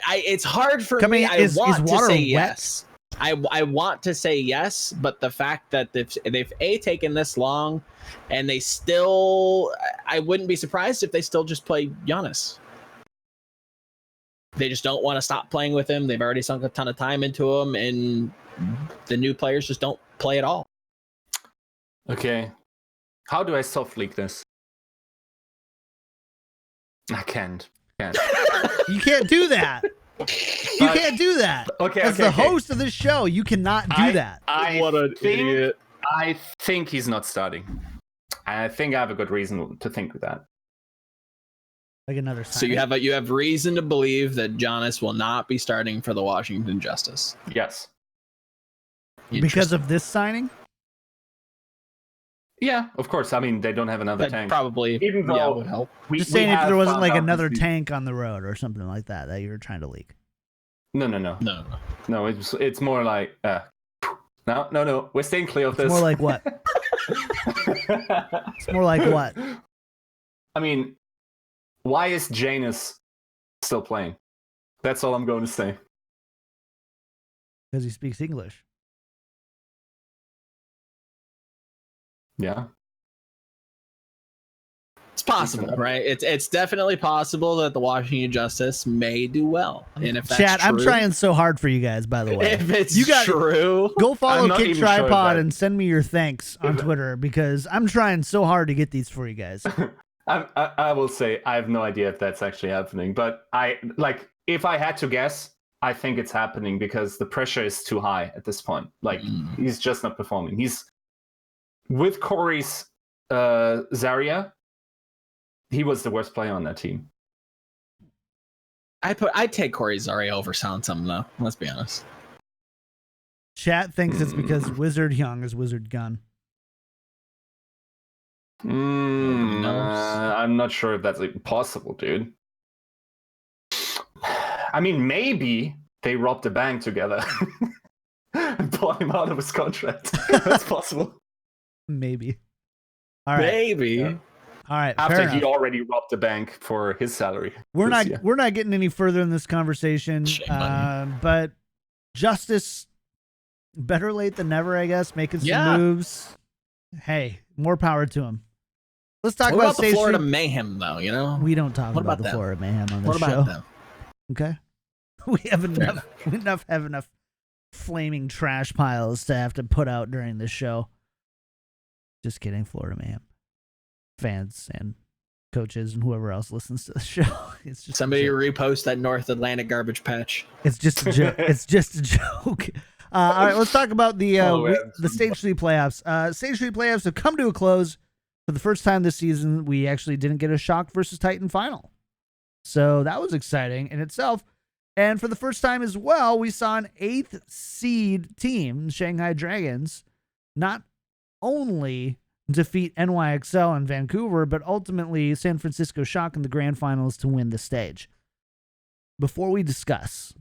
It's hard for me. I want to say yes. I want to say yes, but the fact that they've taken this long, and they still, I wouldn't be surprised if they still just play Giannis. They just don't want to stop playing with him. They've already sunk a ton of time into him, and the new players just don't play at all. Okay. How do I soft leak this? I can't. You can't do that. You can't do that. Okay, As the host of this show, you cannot do that. What an idiot. I think he's not starting. I think I have a good reason to think that. Like another So you have reason to believe that Giannis will not be starting for the Washington Justice. Yes. Because of this signing? Yeah, of course. I mean, they don't have another tank. Probably, even though would help. Just saying if there wasn't like another tank on the road or something like that you were trying to leak. No. No, it's more like no. We're staying clear of this. It's more like what? It's more like what? I mean, why is Janus still playing? That's all I'm going to say. Because he speaks English. Yeah. It's possible, right? It's definitely possible that the Washington Justice may do well. And if that's Chat, true, I'm trying so hard for you guys, by the way. If it's true, go follow I'm not Kick even sure Tripod that- and send me your thanks on Twitter because I'm trying so hard to get these for you guys. I will say I have no idea if that's actually happening, but if I had to guess, I think it's happening because the pressure is too high at this point. Like he's just not performing. He's with Corey's Zarya. He was the worst player on that team. I'd take Corey Zarya over Soundsum though. Let's be honest. Chat thinks it's because Wizard Young is Wizard Gun. I'm not sure if that's possible, dude. I mean, maybe they robbed a bank together and bought him out of his contract. That's possible. Maybe. All right. Maybe. Yeah. All right. After he already robbed the bank for his salary. We're not getting any further in this conversation. But Justice, better late than never, I guess. Making some moves. Hey, more power to him. Let's talk about the Florida Mayhem, though. You know, we don't talk about the Florida Mayhem on this show. What about them? Okay, we have enough flaming trash piles to have to put out during this show. Just kidding, Florida Mayhem fans and coaches and whoever else listens to the show. It's just somebody repost that North Atlantic garbage patch. It's just a joke. It's just a joke. All right, let's talk about the Stage 3 playoffs. Stage 3 playoffs have come to a close. For the first time this season, we actually didn't get a Shock versus Titan final. So that was exciting in itself. And for the first time as well, we saw an 8th seed team, Shanghai Dragons, not only defeat NYXL and Vancouver, but ultimately San Francisco Shock in the grand finals to win the stage. Before we discuss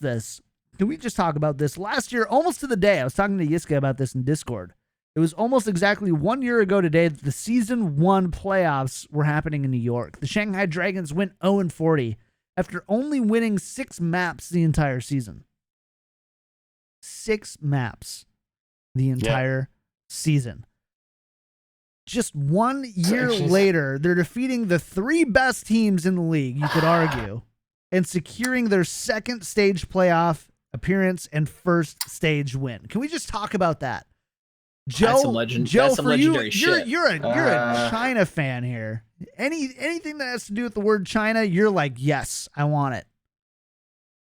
this, can we just talk about this? Last year, almost to the day, I was talking to Yiska about this in Discord. It was almost exactly 1 year ago today that the Season 1 playoffs were happening in New York. The Shanghai Dragons went 0-40 after only winning 6 maps the entire season. 6 maps the entire season. Just 1 year later, they're defeating the 3 best teams in the league, you could argue, and securing their second stage playoff appearance and first stage win. Can we just talk about that? Joe, for you, you're a China fan here. Anything that has to do with the word China, you're like, yes, I want it.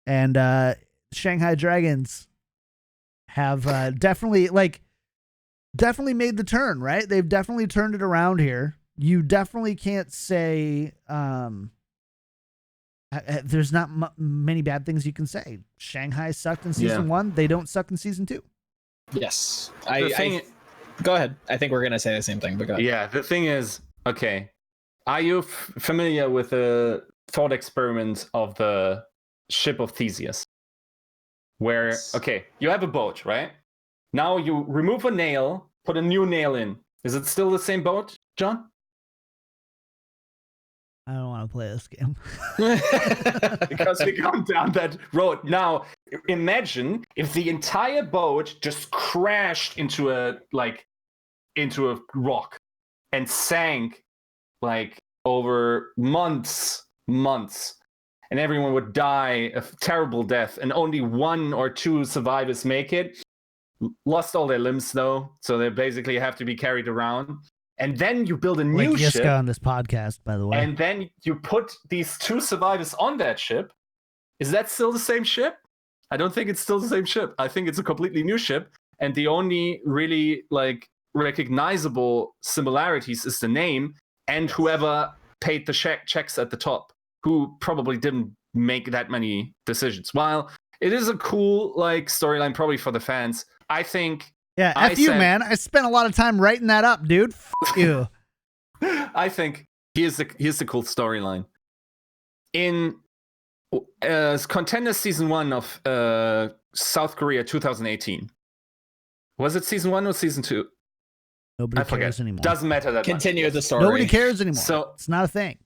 And Shanghai Dragons have definitely made the turn, right? They've definitely turned it around here. You definitely can't say there's not many bad things you can say. Shanghai sucked in season 1. They don't suck in season 2. Yes. Go ahead. I think we're going to say the same thing, but go ahead. Yeah, the thing is, okay, are you familiar with the thought experiment of the ship of Theseus? Where, okay, you have a boat, right? Now you remove a nail, put a new nail in. Is it still the same boat, John? I don't want to play this game. Because we come down that road. Now, imagine if the entire boat just crashed into a rock and sank over months, and everyone would die a terrible death, and only 1 or 2 survivors make it. Lost all their limbs though, so they basically have to be carried around. and then you build a new like ship. Yiska on this podcast, by the way. And then you put these 2 survivors on that ship. Is that still the same ship? I don't think it's still the same ship. I think it's a completely new ship. And the only really like recognizable similarities is the name and whoever paid the checks at the top, who probably didn't make that many decisions. While it is a cool like storyline probably for the fans, I think. Yeah, F you, man. I spent a lot of time writing that up, dude. F you. I think here's the cool storyline. In Contenders season 1 of South Korea 2018. Was it season 1 or season 2? Nobody cares anymore. Doesn't matter that Continue much. the story. Nobody cares anymore. So it's not a thing.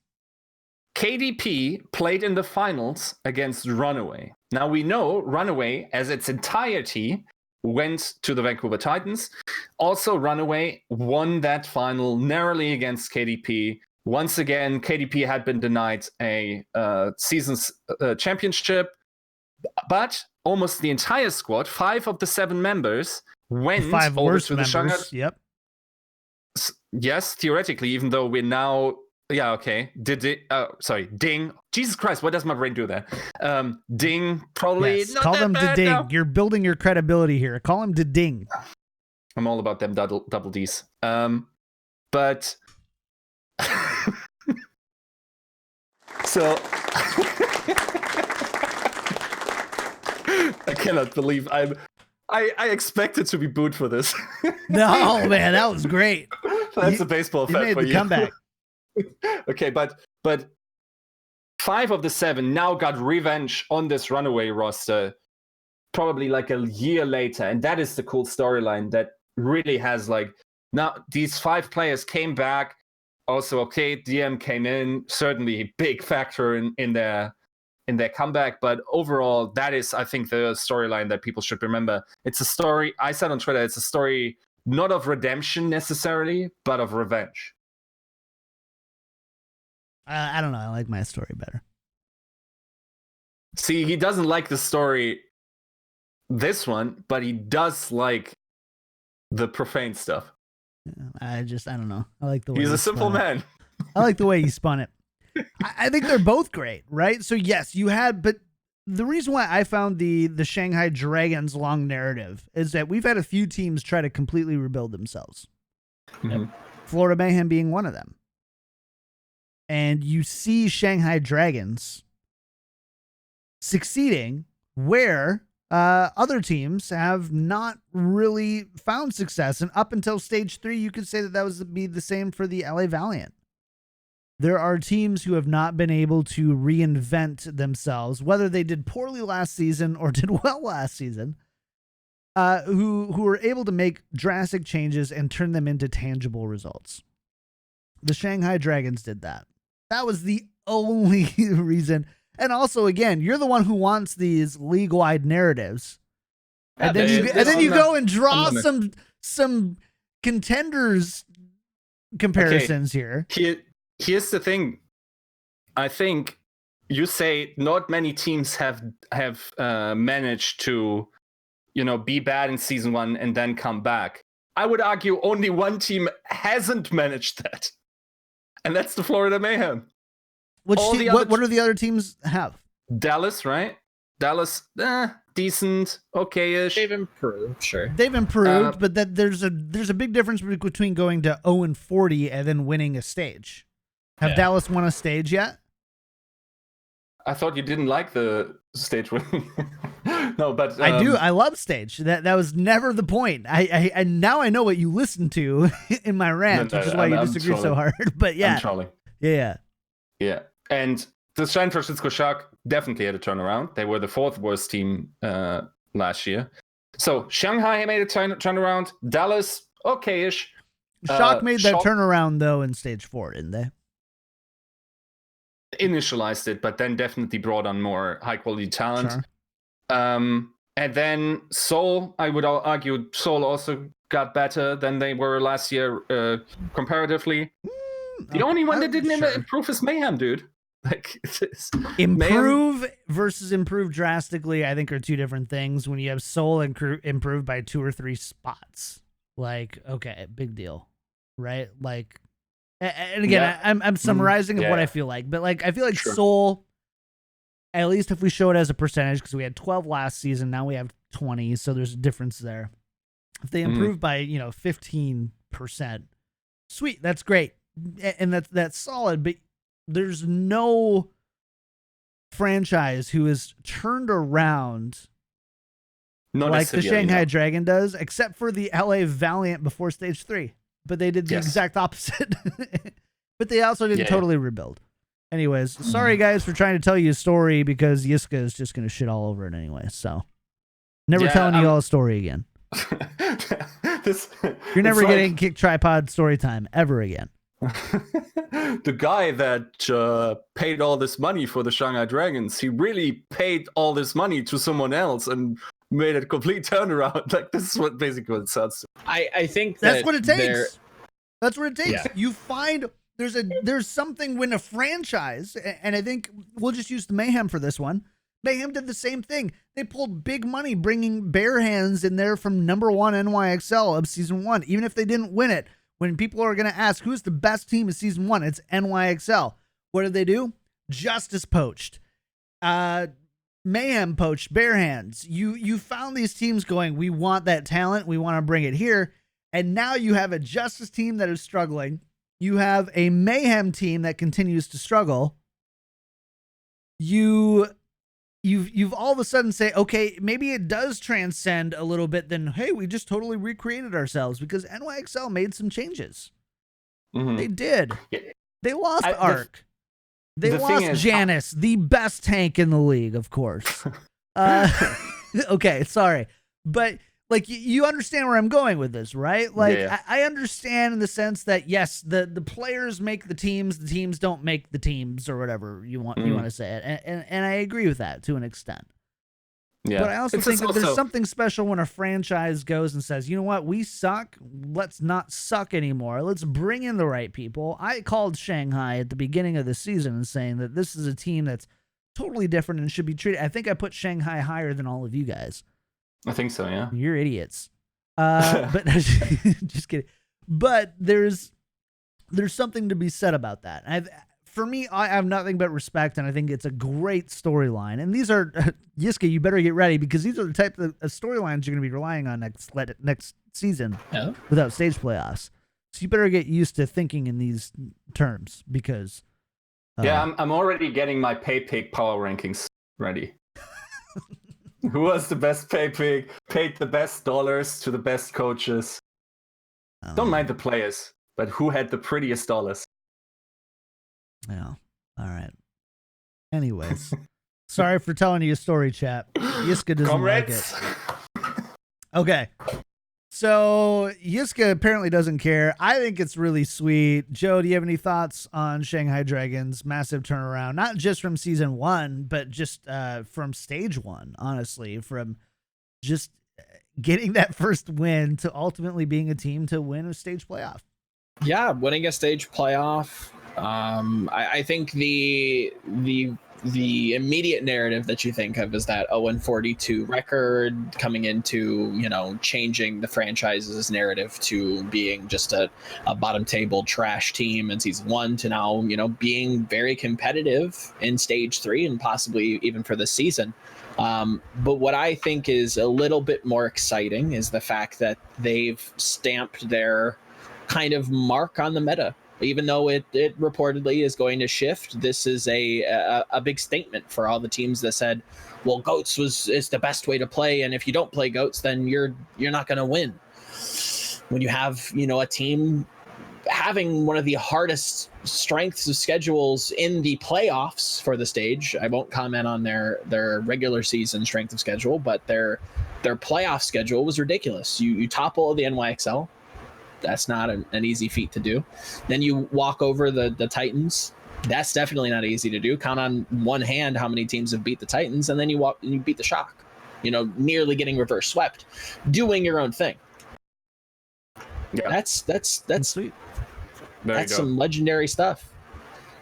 KDP played in the finals against Runaway. Now we know Runaway as its entirety went to the Vancouver Titans. Also, Runaway won that final narrowly against KDP. Once again, KDP had been denied a season's championship, but almost the entire squad, 5 of the 7 members, went the 5 over worst to the members. Shanghai. Yep. Yes, theoretically, even though we're now. Yeah, okay. Ding. Jesus Christ, what does my brain do there? Ding, probably. Yes, not call that them to bad Ding. now. You're building your credibility here. Call him to Ding. I'm all about them double Ds. But so I cannot believe I expected to be booed for this. No, man, that was great. That's a baseball You fact made for the you. comeback. Okay, but 5 of the 7 now got revenge on this Runaway roster, probably like a year later, and that is the cool storyline that really has like now these 5 players came back. Also, okay, DM came in, certainly a big factor in their comeback, but overall, that is, I think, the storyline that people should remember. It's a story. I said on Twitter, it's a story not of redemption necessarily, but of revenge. I don't know. I like my story better. See, he doesn't like the story, this one, but he does like the profane stuff. I don't know. I like the way He's a simple man. I like the way you spun it. I think they're both great, right? So yes, you had, but the reason why I found the Shanghai Dragons long narrative is that we've had a few teams try to completely rebuild themselves. Mm-hmm. Florida Mayhem being one of them. And you see Shanghai Dragons succeeding where other teams have not really found success. And up until stage 3, you could say that was be the same for the LA Valiant. There are teams who have not been able to reinvent themselves, whether they did poorly last season or did well last season, who were able to make drastic changes and turn them into tangible results. The Shanghai Dragons did that. That was the only reason. And also, again, you're the one who wants these league-wide narratives. And then you go and draw some contenders comparisons here. Here's the thing. I think you say not many teams have managed to, be bad in season 1 and then come back. I would argue only one team hasn't managed that, and that's the Florida Mayhem. What do the other teams have? Dallas, right? Dallas, decent, okay-ish. They've improved, sure. They've improved, but that there's a big difference between going to 0-40 and then winning a stage. Have Dallas won a stage yet? I thought you didn't like the stage win. No, but I do. I love stage. That was never the point. I now I know what you listen to in my rant, which is why you disagree so hard. But yeah, I'm trolling. Yeah. And the San Francisco Shark definitely had a turnaround. They were the 4th worst team last year. So Shanghai made a turnaround. Dallas, okay-ish. Shark made that turnaround though in stage 4, didn't they? Initialized it, but then definitely brought on more high-quality talent. Sure. And then Seoul, I would argue, Seoul also got better than they were last year comparatively. The only one that didn't improve is Mayhem, dude. Like, improve versus improve drastically, I think, are two different things. When you have Seoul improved by 2 or 3 spots, like, okay, big deal, right? Like, and again, I'm summarizing of what I feel like, but like I feel like Seoul, at least if we show it as a percentage, because we had 12 last season, now we have 20, so there's a difference there. If they improve by 15%, sweet, that's great, and that's solid. But there's no franchise who has turned around like the Shanghai Dragon does, except for the LA Valiant before Stage 3. But they did the exact opposite. But they also didn't totally rebuild. Anyways, sorry guys for trying to tell you a story, because Yiska is just going to shit all over it anyway. So never telling you all a story again. You're never getting KickedTripod story time ever again. The guy that paid all this money for the Shanghai Dragons, he really paid all this money to someone else and made a complete turnaround. Like, this is what basically what it sounds. I think that's what it takes. That's what it takes. Yeah. You find there's something when a franchise, and I think we'll just use the Mayhem for this one. Mayhem did the same thing. They pulled big money bringing bare hands in there from number 1 NYXL of season 1, even if they didn't win it. When people are going to ask who's the best team of season 1, it's NYXL. What did they do? Justice poached. Mayhem poached bare hands. You found these teams going, we want that talent. We want to bring it here. And now you have a Justice team that is struggling. You have a Mayhem team that continues to struggle. You've all of a sudden say, okay, maybe it does transcend a little bit. Then, hey, we just totally recreated ourselves, because NYXL made some changes. They did. They lost Arc. They lost Janice, the best tank in the league, of course. Okay, sorry. But like, you understand where I'm going with this, right? Like, I understand in the sense that, yes, the players make the teams don't make the teams, or whatever you want to say it. And I agree with that to an extent. Yeah. But I also think that there's something special when a franchise goes and says, you know what, we suck. Let's not suck anymore. Let's bring in the right people. I called Shanghai at the beginning of the season and saying that this is a team that's totally different and should be treated. I think I put Shanghai higher than all of you guys. I think so, yeah. You're idiots. But just kidding. But there's something to be said about that. For me, I have nothing but respect, and I think it's a great storyline. And these are, Yiska, you better get ready, because these are the type of storylines you're going to be relying on next season without stage playoffs. So you better get used to thinking in these terms, because... I'm already getting my pay pick power rankings ready. Who was the best pay pick, paid the best dollars to the best coaches? Don't mind the players, but who had the prettiest dollars? Yeah. All right. Anyways, sorry for telling you a story, chat. Yiska doesn't like it. Okay. So Yiska apparently doesn't care. I think it's really sweet. Joe, do you have any thoughts on Shanghai Dragons' massive turnaround? Not just from season 1, but just from stage 1, honestly, from just getting that first win to ultimately being a team to win a stage playoff. Yeah, winning a stage playoff. I think the immediate narrative that you think of is that 0-42 record coming into, changing the franchise's narrative to being just a bottom table trash team in season 1 to now, being very competitive in stage 3 and possibly even for the season. But what I think is a little bit more exciting is the fact that they've stamped their kind of mark on the meta. Even though it reportedly is going to shift, this is a big statement for all the teams that said, well, GOATS is the best way to play, and if you don't play GOATS, then you're not going to win. When you have, a team having one of the hardest strengths of schedules in the playoffs for the stage, I won't comment on their regular season strength of schedule, but their playoff schedule was ridiculous. You topple the NYXL. That's not an easy feat to do. Then you walk over the Titans. That's definitely not easy to do. Count on one hand how many teams have beat the Titans, and then you beat the Shock. Nearly getting reverse swept, doing your own thing. Yeah, that's sweet. That's some legendary stuff.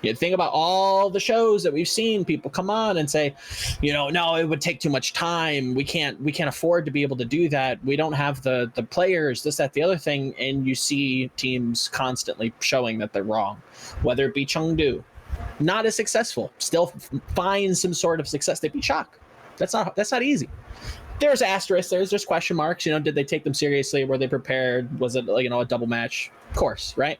You think about all the shows that we've seen people come on and say, no, it would take too much time. We can't afford to be able to do that. We don't have the players, this, that, the other thing. And you see teams constantly showing that they're wrong, whether it be Chengdu, not as successful, still find some sort of success. They beat Shock. That's not easy. There's asterisks. There's question marks. Did they take them seriously? Were they prepared? Was it a double match? Of course, right?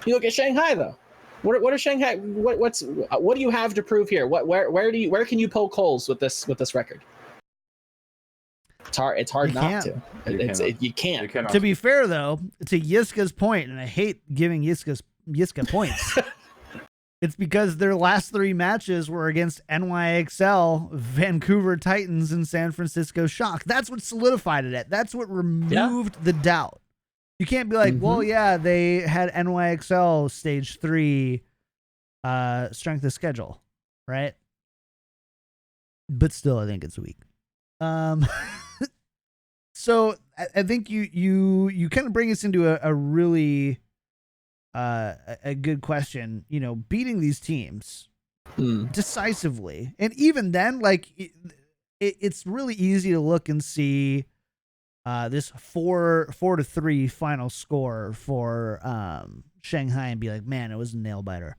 You look at Shanghai though. What is Shanghai? What do you have to prove here? Where can you poke holes with this record? It's hard not to. You can't. To be fair though, to Yiska's point, and I hate giving Yiska points. It's because their last 3 matches were against NYXL, Vancouver Titans, and San Francisco Shock. That's what solidified it. That's what removed the doubt. You can't be like, well, yeah, they had NYXL stage 3 strength of schedule, right? But still, I think it's weak. So I think you kind of bring us into a really a good question. Beating these teams decisively, and even then, like it's really easy to look and see this 4-3 final score for Shanghai and be like, man, it was a nail biter.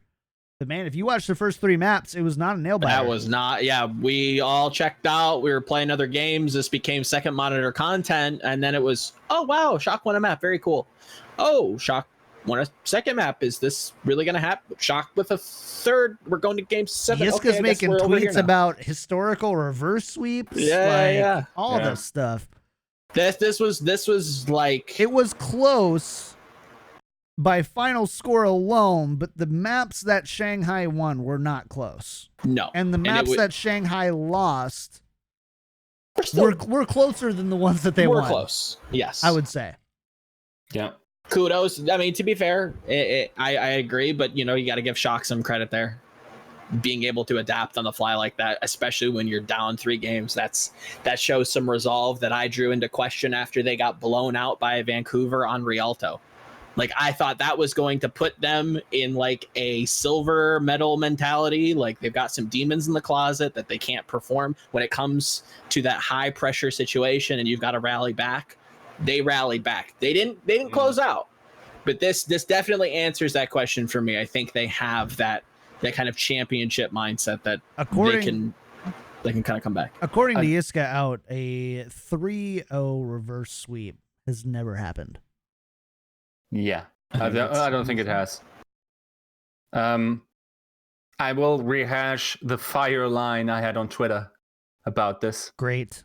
But man, if you watch the first 3 maps, it was not a nail biter. That was not. Yeah, we all checked out. We were playing other games. This became second monitor content, and then it was, oh wow, Shock won a map, very cool. Oh, Shock won a second map. Is this really going to happen? Shock with a third. We're going to game 7. Yiska's making tweets about historical reverse sweeps. Yeah. All this stuff. This was like, it was close by final score alone, but the maps that Shanghai won were not close. No. And the maps that Shanghai lost were closer than the ones that they won. We're close. Yes. I would say. Yeah. Kudos. I mean, to be fair, I agree, but you got to give Shock some credit there. Being able to adapt on the fly like that, especially when you're down 3 games, that shows some resolve that I drew into question after they got blown out by Vancouver on Rialto. Like, I thought that was going to put them in like a silver medal mentality. Like, they've got some demons in the closet that they can't perform when it comes to that high pressure situation, and you've got to rally back. They rallied back. They didn't close out, but this definitely answers that question for me. I think they have that kind of championship mindset that they can kind of come back. According to Yiska out, a 3-0 reverse sweep has never happened. Yeah, I don't think it has. I will rehash the fire line I had on Twitter about this. Great.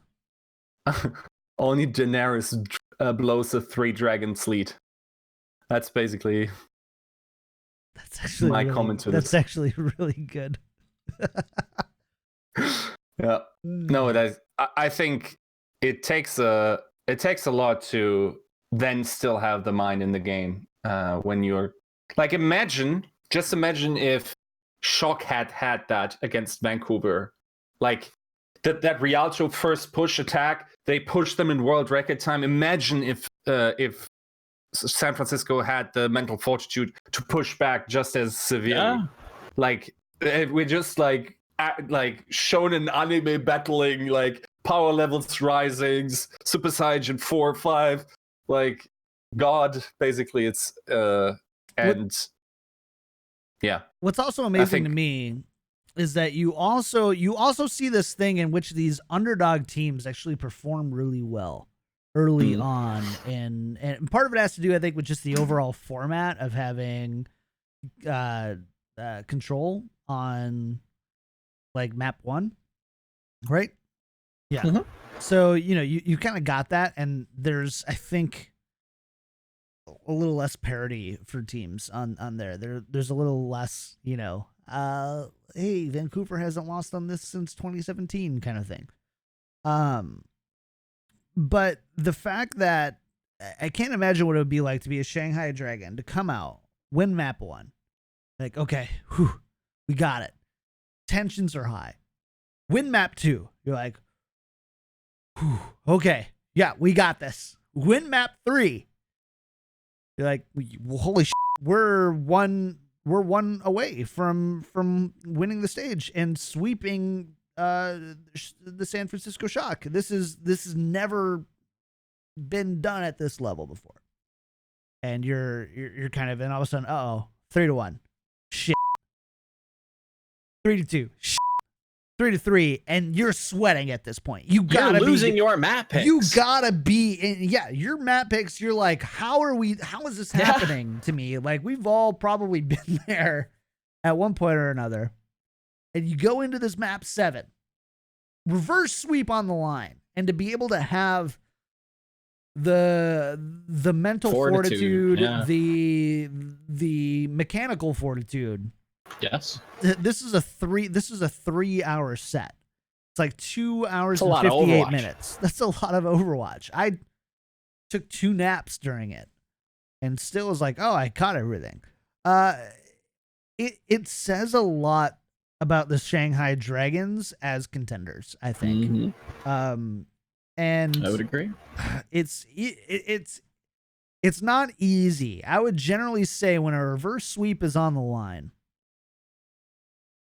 Only Daenerys blows a 3 dragon sleet. That's basically my comment to this. That's actually really good. Yeah. No, I think it takes a lot to then still have the mind in the game when you're like, just imagine if Shock had that against Vancouver, like that Rialto first push attack, they pushed them in world record time. Imagine if San Francisco had the mental fortitude to push back just as severely. Yeah. Like, we're just like shonen anime battling, like power levels risings, Super Saiyan 4 or 5, like God, basically. It's yeah. What's also amazing to me is that you also see this thing in which these underdog teams actually perform really well early on, and part of it has to do, I think, with just the overall format of having control on like map 1, right? Yeah. Mm-hmm. So you kind of got that, and there's, I think, a little less parity for teams on there. There's a little less, hey, Vancouver hasn't lost on this since 2017 kind of thing. But the fact that I can't imagine what it would be like to be a Shanghai Dragon, to come out, win map 1. Like, okay, we got it. Tensions are high. Win map 2. You're like, okay, yeah, we got this. Win map 3. You're like, holy shit, we're one we're one away from winning the stage and sweeping the San Francisco Shock. This has never been done at this level before. And you're kind of, and all of a sudden, 3-1. Shit. 3-2. Shit. 3-3, and you're sweating at this point. You're losing your map picks. You gotta be in, your map picks. You're like, how is this happening to me? Like, we've all probably been there at one point or another. And you go into this map 7, reverse sweep on the line, and to be able to have the mental fortitude, the mechanical fortitude. Yes. This is a 3-hour set. It's like 2 hours and 58 minutes. That's a lot of Overwatch. I took 2 naps during it and still was like, I caught everything. It says a lot about the Shanghai Dragons as contenders, I think. Mm-hmm. And I would agree. It's not easy. I would generally say when a reverse sweep is on the line,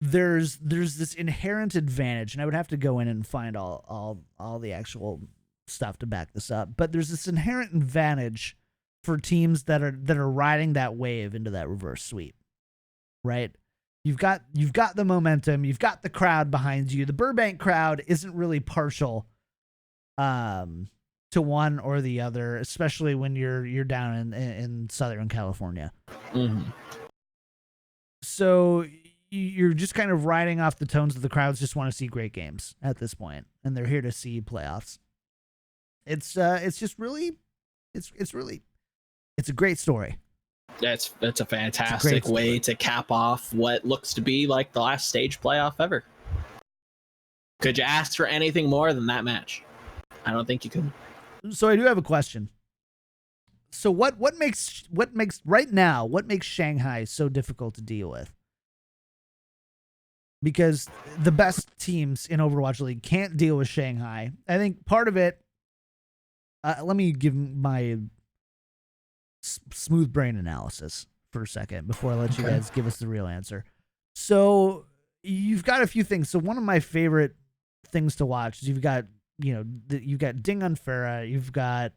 there's this inherent advantage, and I would have to go in and find all the actual stuff to back this up. But there's this inherent advantage for teams that are riding that wave into that reverse sweep, right? You've got the momentum, you've got the crowd behind you. The Burbank crowd isn't really partial to one or the other, especially when you're down in Southern California. Mm-hmm. So you're just kind of riding off the tones of the crowds. Just want to see great games at this point, and they're here to see playoffs. It's just really, it's a great story. That's a fantastic way to cap off what looks to be like the last stage playoff ever. Could you ask for anything more than that match? I don't think you could. So I do have a question. So what makes Shanghai so difficult to deal with? Because the best teams in Overwatch League can't deal with Shanghai. I think part of it, let me give my smooth brain analysis for a second before I let you guys give us the real answer. So you've got a few things. So one of my favorite things to watch is you've got Ding on Pharah, you've got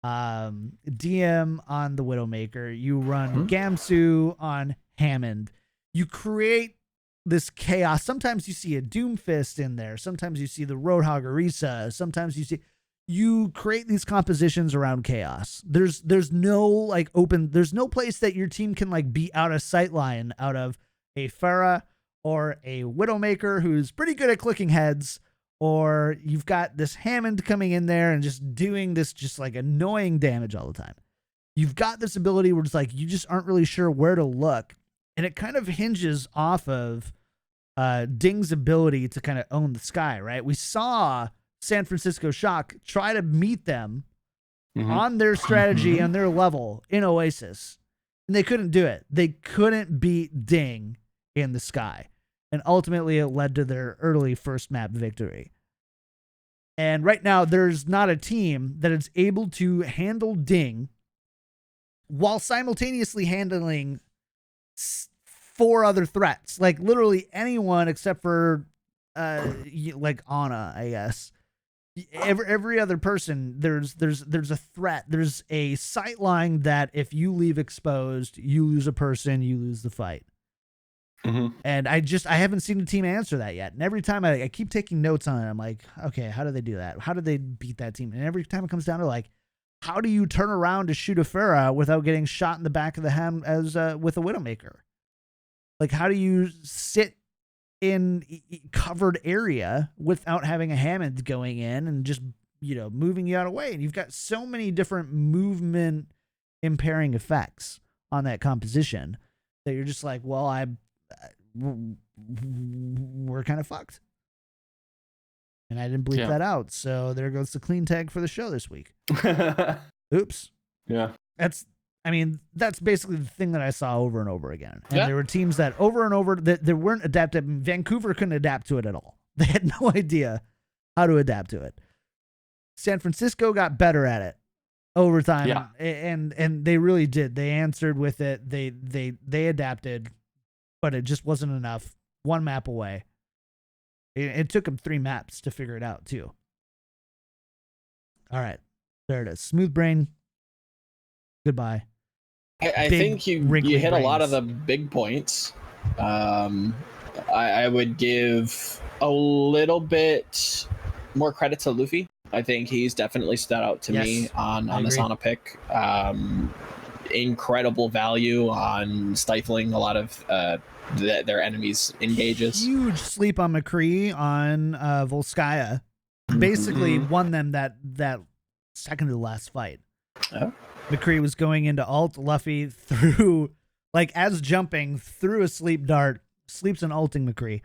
DM on the Widowmaker, you run Gamsu on Hammond. You create this chaos. Sometimes you see a Doomfist in there. Sometimes you see the Roadhog Orisa. Sometimes you create these compositions around chaos. There's no there's no place that your team can be out of sight line out of a Pharah or a Widowmaker who's pretty good at clicking heads, or you've got this Hammond coming in there and just doing this annoying damage all the time. You've got this ability where it's you just aren't really sure where to look. And it kind of hinges off of Ding's ability to kind of own the sky, right? We saw San Francisco Shock try to meet them on their strategy, on their level in Oasis, and they couldn't do it. They couldn't beat Ding in the sky. And ultimately, it led to their early first map victory. And right now, there's not a team that is able to handle Ding while simultaneously handling 4 other threats. Literally anyone except for Ana, I guess. Every other person, there's a threat. There's a sight line that if you leave exposed, you lose a person, you lose the fight. And I haven't seen the team answer that yet. And every time I keep taking notes on it, I'm like, okay, how do they do that? How do they beat that team? And every time it comes down to how do you turn around to shoot a Pharah without getting shot in the back of the head as with a Widowmaker? How do you sit in covered area without having a Hammond going in and just, moving you out of the way? And you've got so many different movement impairing effects on that composition that you're just we're kind of fucked. And I didn't bleep that out. So there goes the clean tag for the show this week. Oops. Yeah. That's basically the thing that I saw over and over again. And there were teams that over and over that weren't adapted. Vancouver couldn't adapt to it at all. They had no idea how to adapt to it. San Francisco got better at it over time. And they really did. They answered with it. They adapted. but it just wasn't enough. One map away. It took him 3 maps to figure it out, too. All right. There it is. Smooth brain. Goodbye. I think you hit a lot of the big points. I would give a little bit more credit to Luffy. I think he's definitely stood out to me on the Sauna pick. Incredible value on stifling a lot of their enemies' engages. Huge sleep on McCree on Volskaya. Basically won them that second to the last fight. Oh. McCree was going into ult. Luffy threw, like, as jumping, threw a sleep dart. Sleeps and ulting McCree.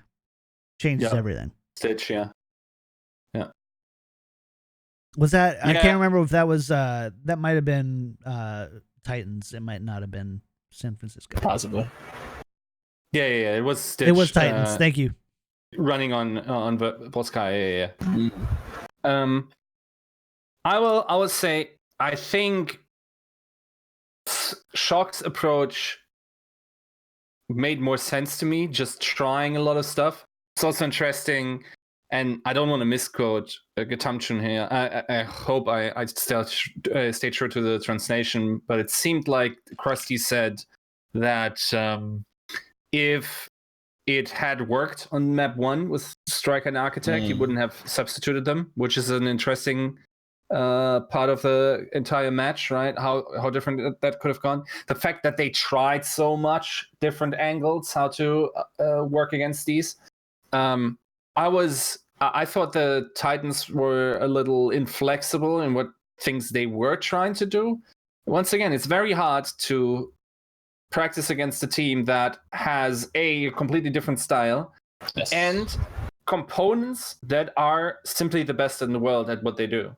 Changes everything. Stitch, yeah. Was that, I can't remember if that was, that might have been Titans. It might not have been San Francisco. Possibly. Yeah. It was Stitch. It was Titans. Thank you. Running on Volskaya, yeah. I will say, I think Shock's approach made more sense to me, just trying a lot of stuff. It's also interesting, and I don't want to misquote Gatamchun here. I hope I still stay true to the translation, but it seemed like Krusty said that if it had worked on map 1 with Striker and Architect, he wouldn't have substituted them, which is an interesting part of the entire match, right? How different that could have gone. The fact that they tried so much different angles how to work against these. I thought the Titans were a little inflexible in what things they were trying to do. Once again, it's very hard to practice against a team that has a completely different style and components that are simply the best in the world at what they do.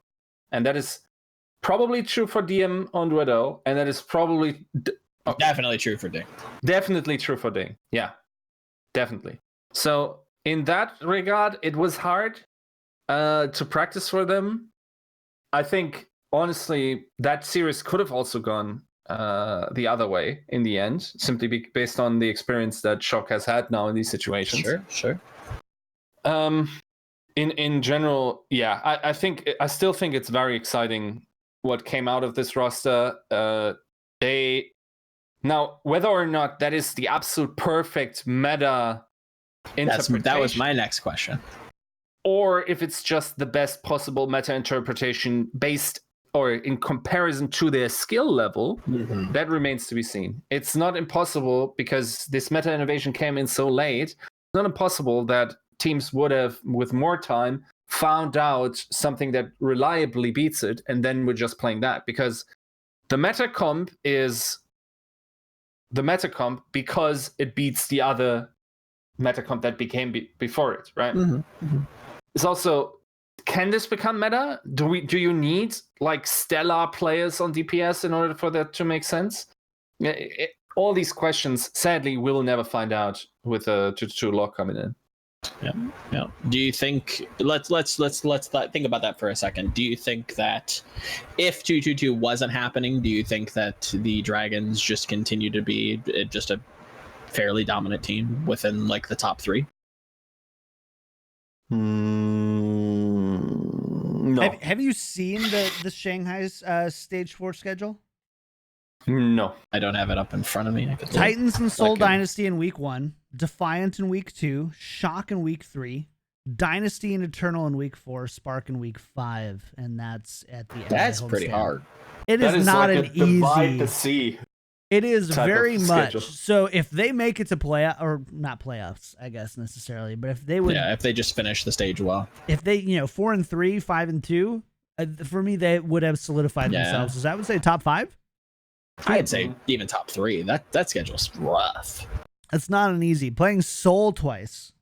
And that is probably true for DM on Duedo, and that is probably definitely true for Ding. Definitely true for Ding. Yeah, definitely. So in that regard, it was hard to practice for them. I think, honestly, that series could have also gone the other way in the end, simply based on the experience that Shock has had now in these situations. Sure. In general, yeah, I still think it's very exciting what came out of this roster. Now, whether or not that is the absolute perfect meta interpretation, that was my next question, or if it's just the best possible meta interpretation based or in comparison to their skill level, that remains to be seen. It's not impossible, because this meta innovation came in so late. It's not impossible that teams would have, with more time, found out something that reliably beats it, and then we're just playing that. Because the meta comp is the meta comp because it beats the other meta comp that became before it, right? It's also, can this become meta? Do you need like stellar players on DPS in order for that to make sense? All these questions, sadly, we'll never find out with a 2-2 lock coming in. Yeah. Do you think let's think about that for a second? Do you think that if 2-2-2 wasn't happening, do you think that the Dragons just continue to be just a fairly dominant team within like the top 3? No. Have you seen the Shanghai's stage 4 schedule? No, I don't have it up in front of me. Titans and Seoul Dynasty in week 1, Defiant in week 2, Shock in week 3, Dynasty and Eternal in week 4, Spark in week 5, and that's at the end. That's pretty hard. It is not an easy. To see. It is very much. So if they make it to or not playoffs, I guess necessarily, but if they would, if they just finish the stage well, if they 4-3, 5-2, for me they would have solidified themselves. As I would say top 5. I'd say even top 3. That schedule's rough. It's not an easy. Playing Seoul twice.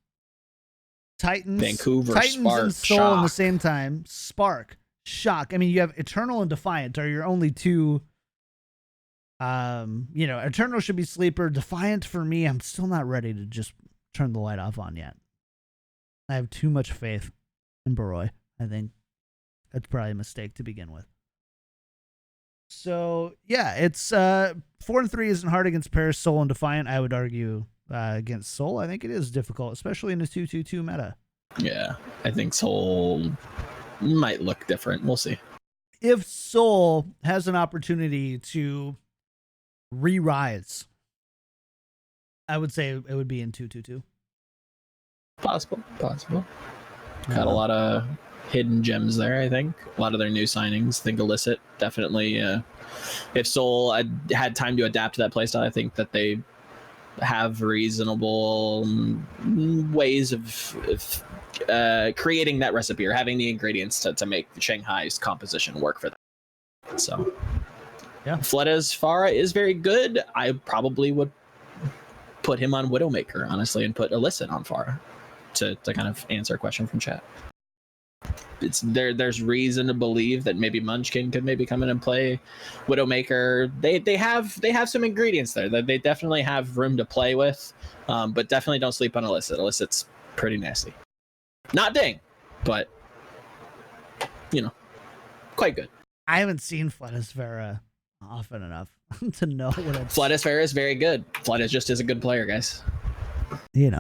Titans, Spark, and Seoul Shock. in the same time. Spark, Shock. I mean, you have Eternal and Defiant are your only two. Eternal should be sleeper. Defiant for me, I'm still not ready to just turn the light off on yet. I have too much faith in Baroy. I think that's probably a mistake to begin with. So yeah, it's 4-3 isn't hard against Paris, Seoul, and Defiant. I would argue against Seoul. I think it is difficult, especially in the 2-2-2 meta. Yeah, I think Seoul might look different. We'll see. If Seoul has an opportunity to re-rise, I would say it would be in 2-2-2. Possible. Got a lot of hidden gems there, I think. A lot of their new signings. I think Illicit definitely. If Seoul had time to adapt to that playstyle, I think that they have reasonable ways of creating that recipe or having the ingredients to make Shanghai's composition work for them. So, yeah, Fleda's Pharah is very good. I probably would put him on Widowmaker, honestly, and put Illicit on Pharah to kind of answer a question from chat. There's reason to believe that maybe Munchkin could maybe come in and play Widowmaker. They have some ingredients there that they definitely have room to play with, but definitely don't sleep on Illicit. Illicit's pretty nasty. Not dang, but quite good. I haven't seen Fledisfera often enough to know what it's. Fledisfera is very good. Fledis just is a good player, guys. I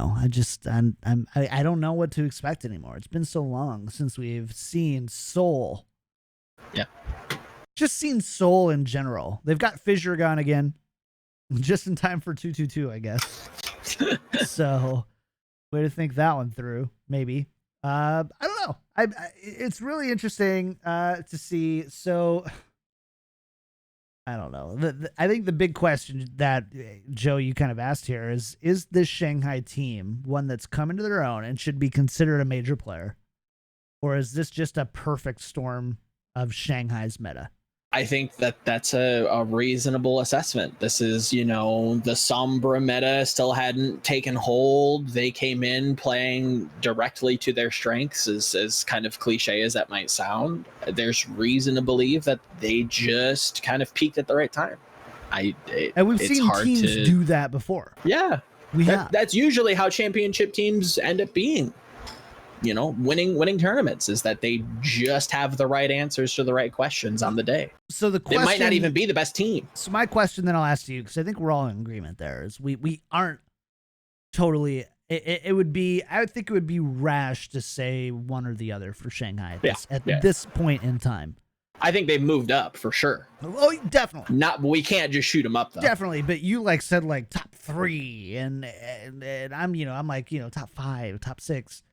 don't know what to expect anymore. It's been so long since we've seen Seoul. Yeah. Just seen Seoul in general. They've got Fissure gone again. Just in time for 2-2-2, I guess. So, way to think that one through, maybe. I don't know. It's really interesting to see. So, I don't know. I think the big question that, Joe, you kind of asked here is this Shanghai team one that's come into their own and should be considered a major player? Or is this just a perfect storm of Shanghai's meta? I think that's a reasonable assessment. This is, the Sombra meta still hadn't taken hold. They came in playing directly to their strengths, as kind of cliche as that might sound. There's reason to believe that they just kind of peaked at the right time. And we've seen teams do that before. Yeah. That's usually how championship teams end up being. Winning tournaments is that they just have the right answers to the right questions on the day. So the question, it might not even be the best team. So my question then I'll ask you, because I think we're all in agreement there, is we aren't totally. It would be, I think it would be rash to say one or the other for Shanghai at this point in time. I think they've moved up for sure. Oh, definitely. We can't just shoot them up though. Definitely, but you said top 3, and I'm like top 5, top 6.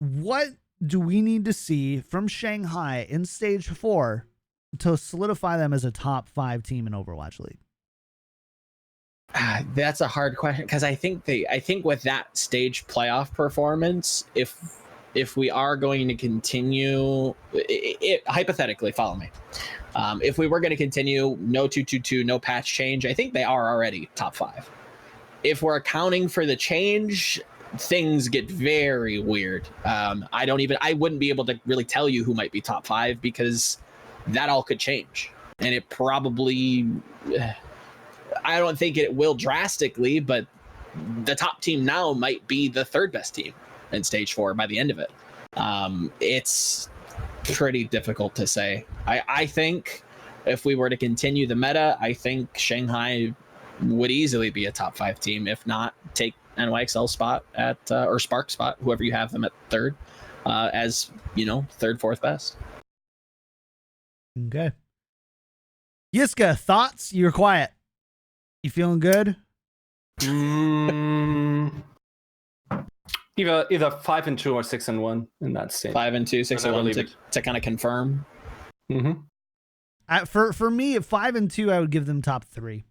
What do we need to see from Shanghai in stage 4 to solidify them as a top 5 team in Overwatch League? That's a hard question, because I think with that stage playoff performance, if we are going to continue, hypothetically, follow me. If we were going to continue, no 2-2-2, no patch change, I think they are already top 5. If we're accounting for the change, things get very weird. I wouldn't be able to really tell you who might be top 5, because that all could change. And it probably, I don't think it will drastically, but the top team now might be the 3rd best team in stage 4 by the end of it. It's pretty difficult to say. I think if we were to continue the meta, I think Shanghai would easily be a top 5 team, if not take NYXL spot at or Spark spot, whoever you have them at 3rd, as 3rd, 4th best. Okay. Yiska, thoughts? You're quiet. You feeling good? Either 5 and 2 or 6 and 1 in that state. 5 and 2, 6 and 1 to kind of confirm. Mm-hmm. For me, at 5 and 2, I would give them top 3.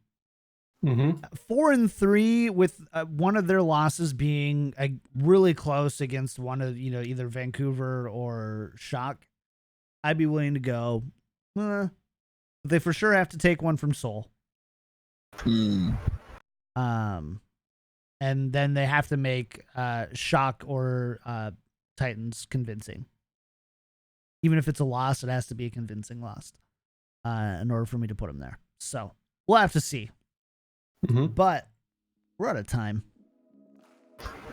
Mm-hmm. 4 and 3, with one of their losses being really close against one of either Vancouver or Shock, I'd be willing to go. They for sure have to take one from Seoul. And then they have to make Shock or Titans convincing. Even if it's a loss, it has to be a convincing loss in order for me to put them there. So we'll have to see. Mm-hmm. But we're out of time.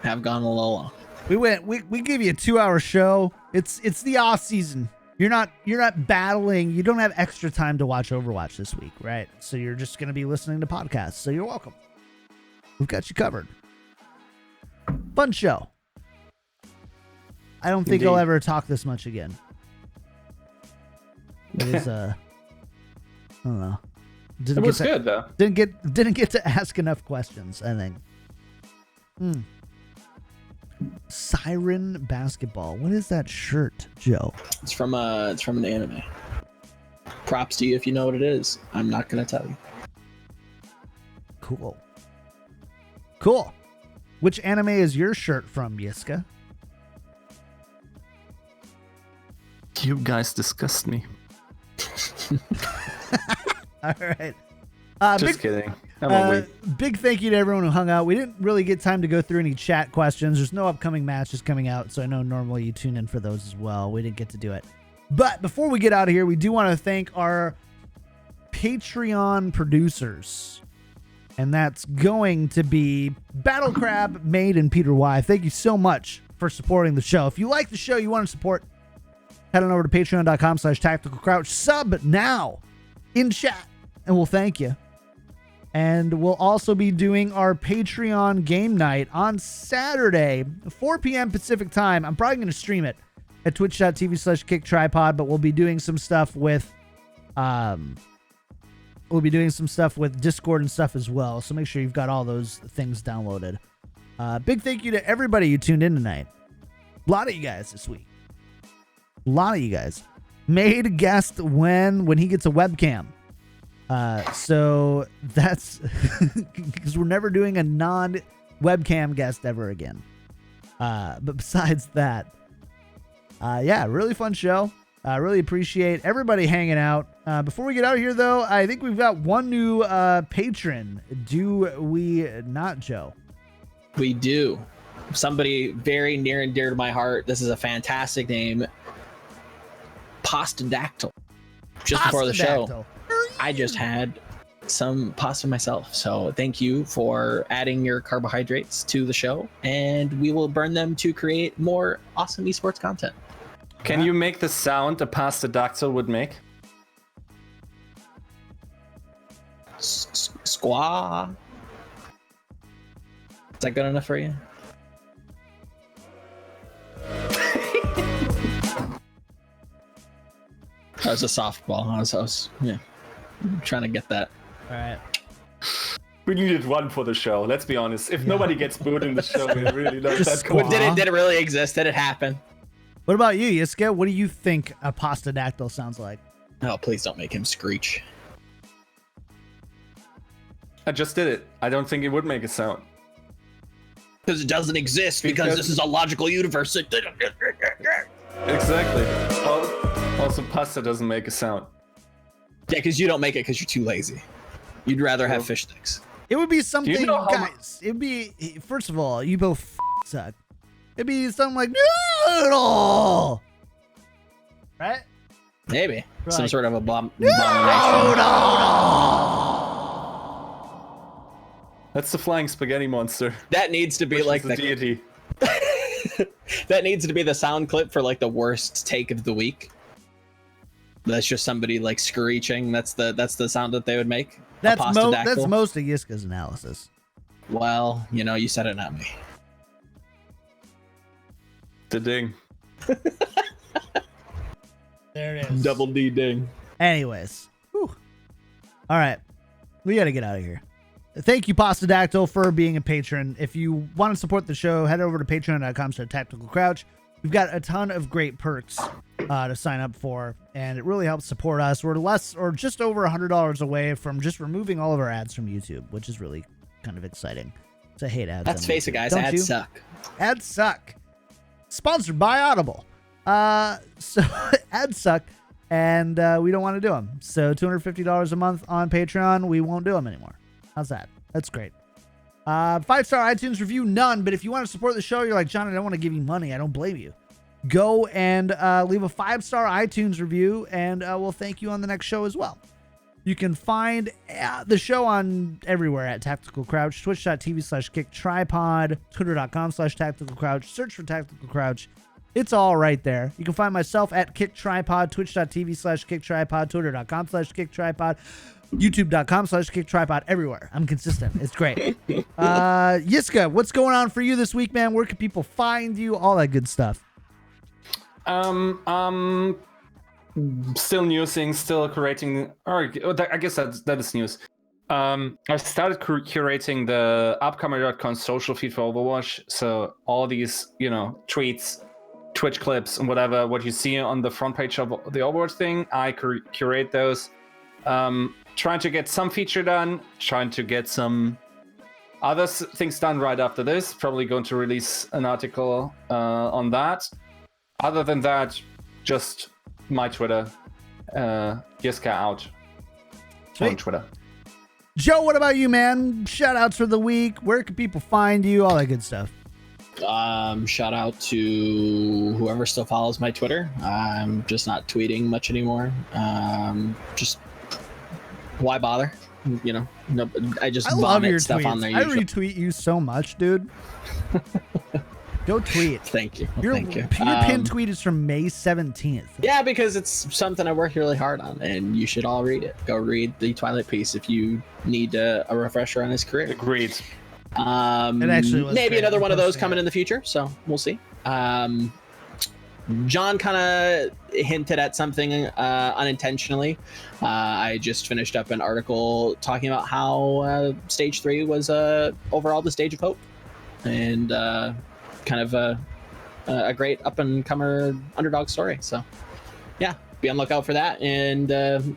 Have gone a little long. We gave you a 2-hour show. It's the off season. You're not battling. You don't have extra time to watch Overwatch this week, right? So you're just going to be listening to podcasts. So you're welcome. We've got you covered. Fun show. I don't think Indeed. I'll ever talk this much again. It was I don't know. It was good though. Didn't get to ask enough questions, I think. Siren basketball. What is that shirt, Joe? It's from an anime. Props to you if you know what it is. I'm not gonna tell you. Cool. Which anime is your shirt from, Yiska? You guys disgust me. All right. Just kidding. Big thank you to everyone who hung out. We didn't really get time to go through any chat questions. There's no upcoming matches coming out, so I know normally you tune in for those as well. We didn't get to do it. But before we get out of here, we do want to thank our Patreon producers. And that's going to be Battle Crab, Made, and Peter Y. Thank you so much for supporting the show. If you like the show, you want to support, head on over to patreon.com/tacticalcrouch. Sub now in chat, and we'll thank you. And we'll also be doing our Patreon game night on Saturday, 4 p.m. Pacific time. I'm probably going to stream it at twitch.tv/KickedTripod, but we'll be doing some stuff with Discord and stuff as well. So make sure you've got all those things downloaded. Big thank you to everybody who tuned in tonight. A lot of you guys this week. A lot of you guys. Made a guest when he gets a webcam. So that's because we're never doing a non-webcam guest ever again. But besides that, yeah, really fun show. I really appreciate everybody hanging out. Before we get out of here, though, I think we've got one new patron. Do we not, Joe? We do. Somebody very near and dear to my heart. This is a fantastic name. Pastadactyl. Just before the show, I just had some pasta myself. So thank you for adding your carbohydrates to the show. And we will burn them to create more awesome esports content. Can you make the sound a pastadactyl would make? Squaw. Is that good enough for you? That was a softball. I was trying to get that. All right. We needed one for the show. Let's be honest. If nobody gets booed in the show, we're really not that cool. Did it really exist? Did it happen? What about you, Yiska? What do you think a pastadactyl sounds like? Oh, please don't make him screech. I just did it. I don't think it would make a sound. Because it doesn't exist, because this is a logical universe. Exactly. Also, pasta doesn't make a sound. Yeah, because you don't make it because you're too lazy. You'd rather have fish sticks. It would be something, Do you know guys. It'd be, first of all, you both suck. It'd be something like noodle, right? Maybe Right. some sort of abomination. That's the flying spaghetti monster. That needs to be Which like is the deity. That needs to be the sound clip for like the worst take of the week. That's just somebody like screeching. That's the sound that they would make. That's most of Yiska's analysis. Well, you said it, not me. The ding. There it is. Double D ding. Anyways. Whew. All right. We got to get out of here. Thank you, Pastadactyl, for being a patron. If you want to support the show, head over to patreon.com/tacticalcrouch. We've got a ton of great perks to sign up for, and it really helps support us. We're less or just over $100 away from just removing all of our ads from YouTube, which is really kind of exciting. I hate ads. Let's face it, guys. Don't you? Ads suck. Ads suck. Sponsored by Audible. So ads suck, and we don't want to do them. So $250 a month on Patreon, we won't do them anymore. How's that? That's great. 5-star iTunes review, none. But if you want to support the show, you're like, John, I don't want to give you money. I don't blame you. Go and leave a 5-star iTunes review, and we'll thank you on the next show as well. You can find the show on everywhere at Tactical Crouch, twitch.tv/KickedTripod, twitter.com/TacticalCrouch. Search for Tactical Crouch. It's all right there. You can find myself at KickedTripod, twitch.tv/KickedTripod, twitter.com/KickedTripod. YouTube.com/KickedTripod everywhere. I'm consistent. It's great. Yiska, what's going on for you this week, man? Where can people find you? All that good stuff. Still newsing, still curating. Or I guess that is news. I started curating the upcomer.com social feed for Overwatch. So all these, tweets, Twitch clips, and whatever, what you see on the front page of the Overwatch thing, I curate those. Trying to get some feature done, trying to get some other things done right after this. Probably going to release an article on that. Other than that, just my Twitter, Yiska out on Twitter. Joe, what about you, man? Shout outs for the week. Where can people find you? All that good stuff. Shout out to whoever still follows my Twitter. I'm just not tweeting much anymore. Just why bother? No, I love your stuff tweets. on there. I retweet you so much, dude. Go tweet. Thank you. Your pinned tweet is from May 17th. Yeah, because it's something I worked really hard on, and you should all read it. Go read the Twilight piece if you need a refresher on his career. Agreed. It actually was maybe great. another one of those coming in the future, so we'll see. John kind of hinted at something unintentionally. I just finished up an article talking about how Stage 3 was overall the stage of hope, and kind of a great up-and-comer underdog story. So, yeah, be on the lookout for that, and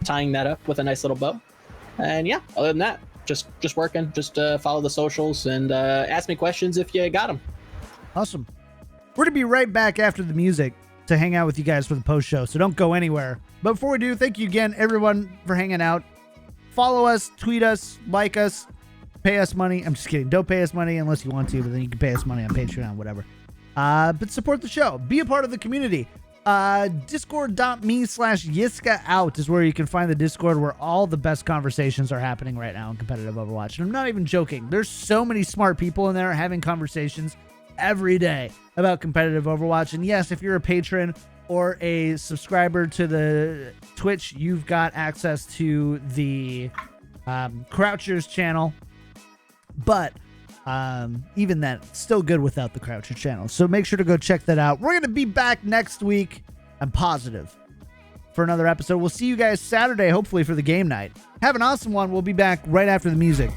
tying that up with a nice little bow. And yeah, other than that, just working. Just follow the socials and ask me questions if you got them. Awesome. We're going to be right back after the music to hang out with you guys for the post show, so don't go anywhere. But before we do, thank you again, everyone, for hanging out. Follow us, tweet us, like us, pay us money. I'm just kidding. Don't pay us money unless you want to, but then you can pay us money on Patreon, whatever. But support the show. Be a part of the community. Discord.me/Yiska out is where you can find the Discord where all the best conversations are happening right now in competitive Overwatch. And I'm not even joking. There's so many smart people in there having conversations every day about competitive Overwatch. And yes, if you're a patron or a subscriber to the Twitch, you've got access to the Crouchers channel. But even that, still good without the Croucher channel. So make sure to go check that out. We're going to be back next week, I'm positive, for another episode. We'll see you guys Saturday, hopefully, for the game night. Have an awesome one. We'll be back right after the music.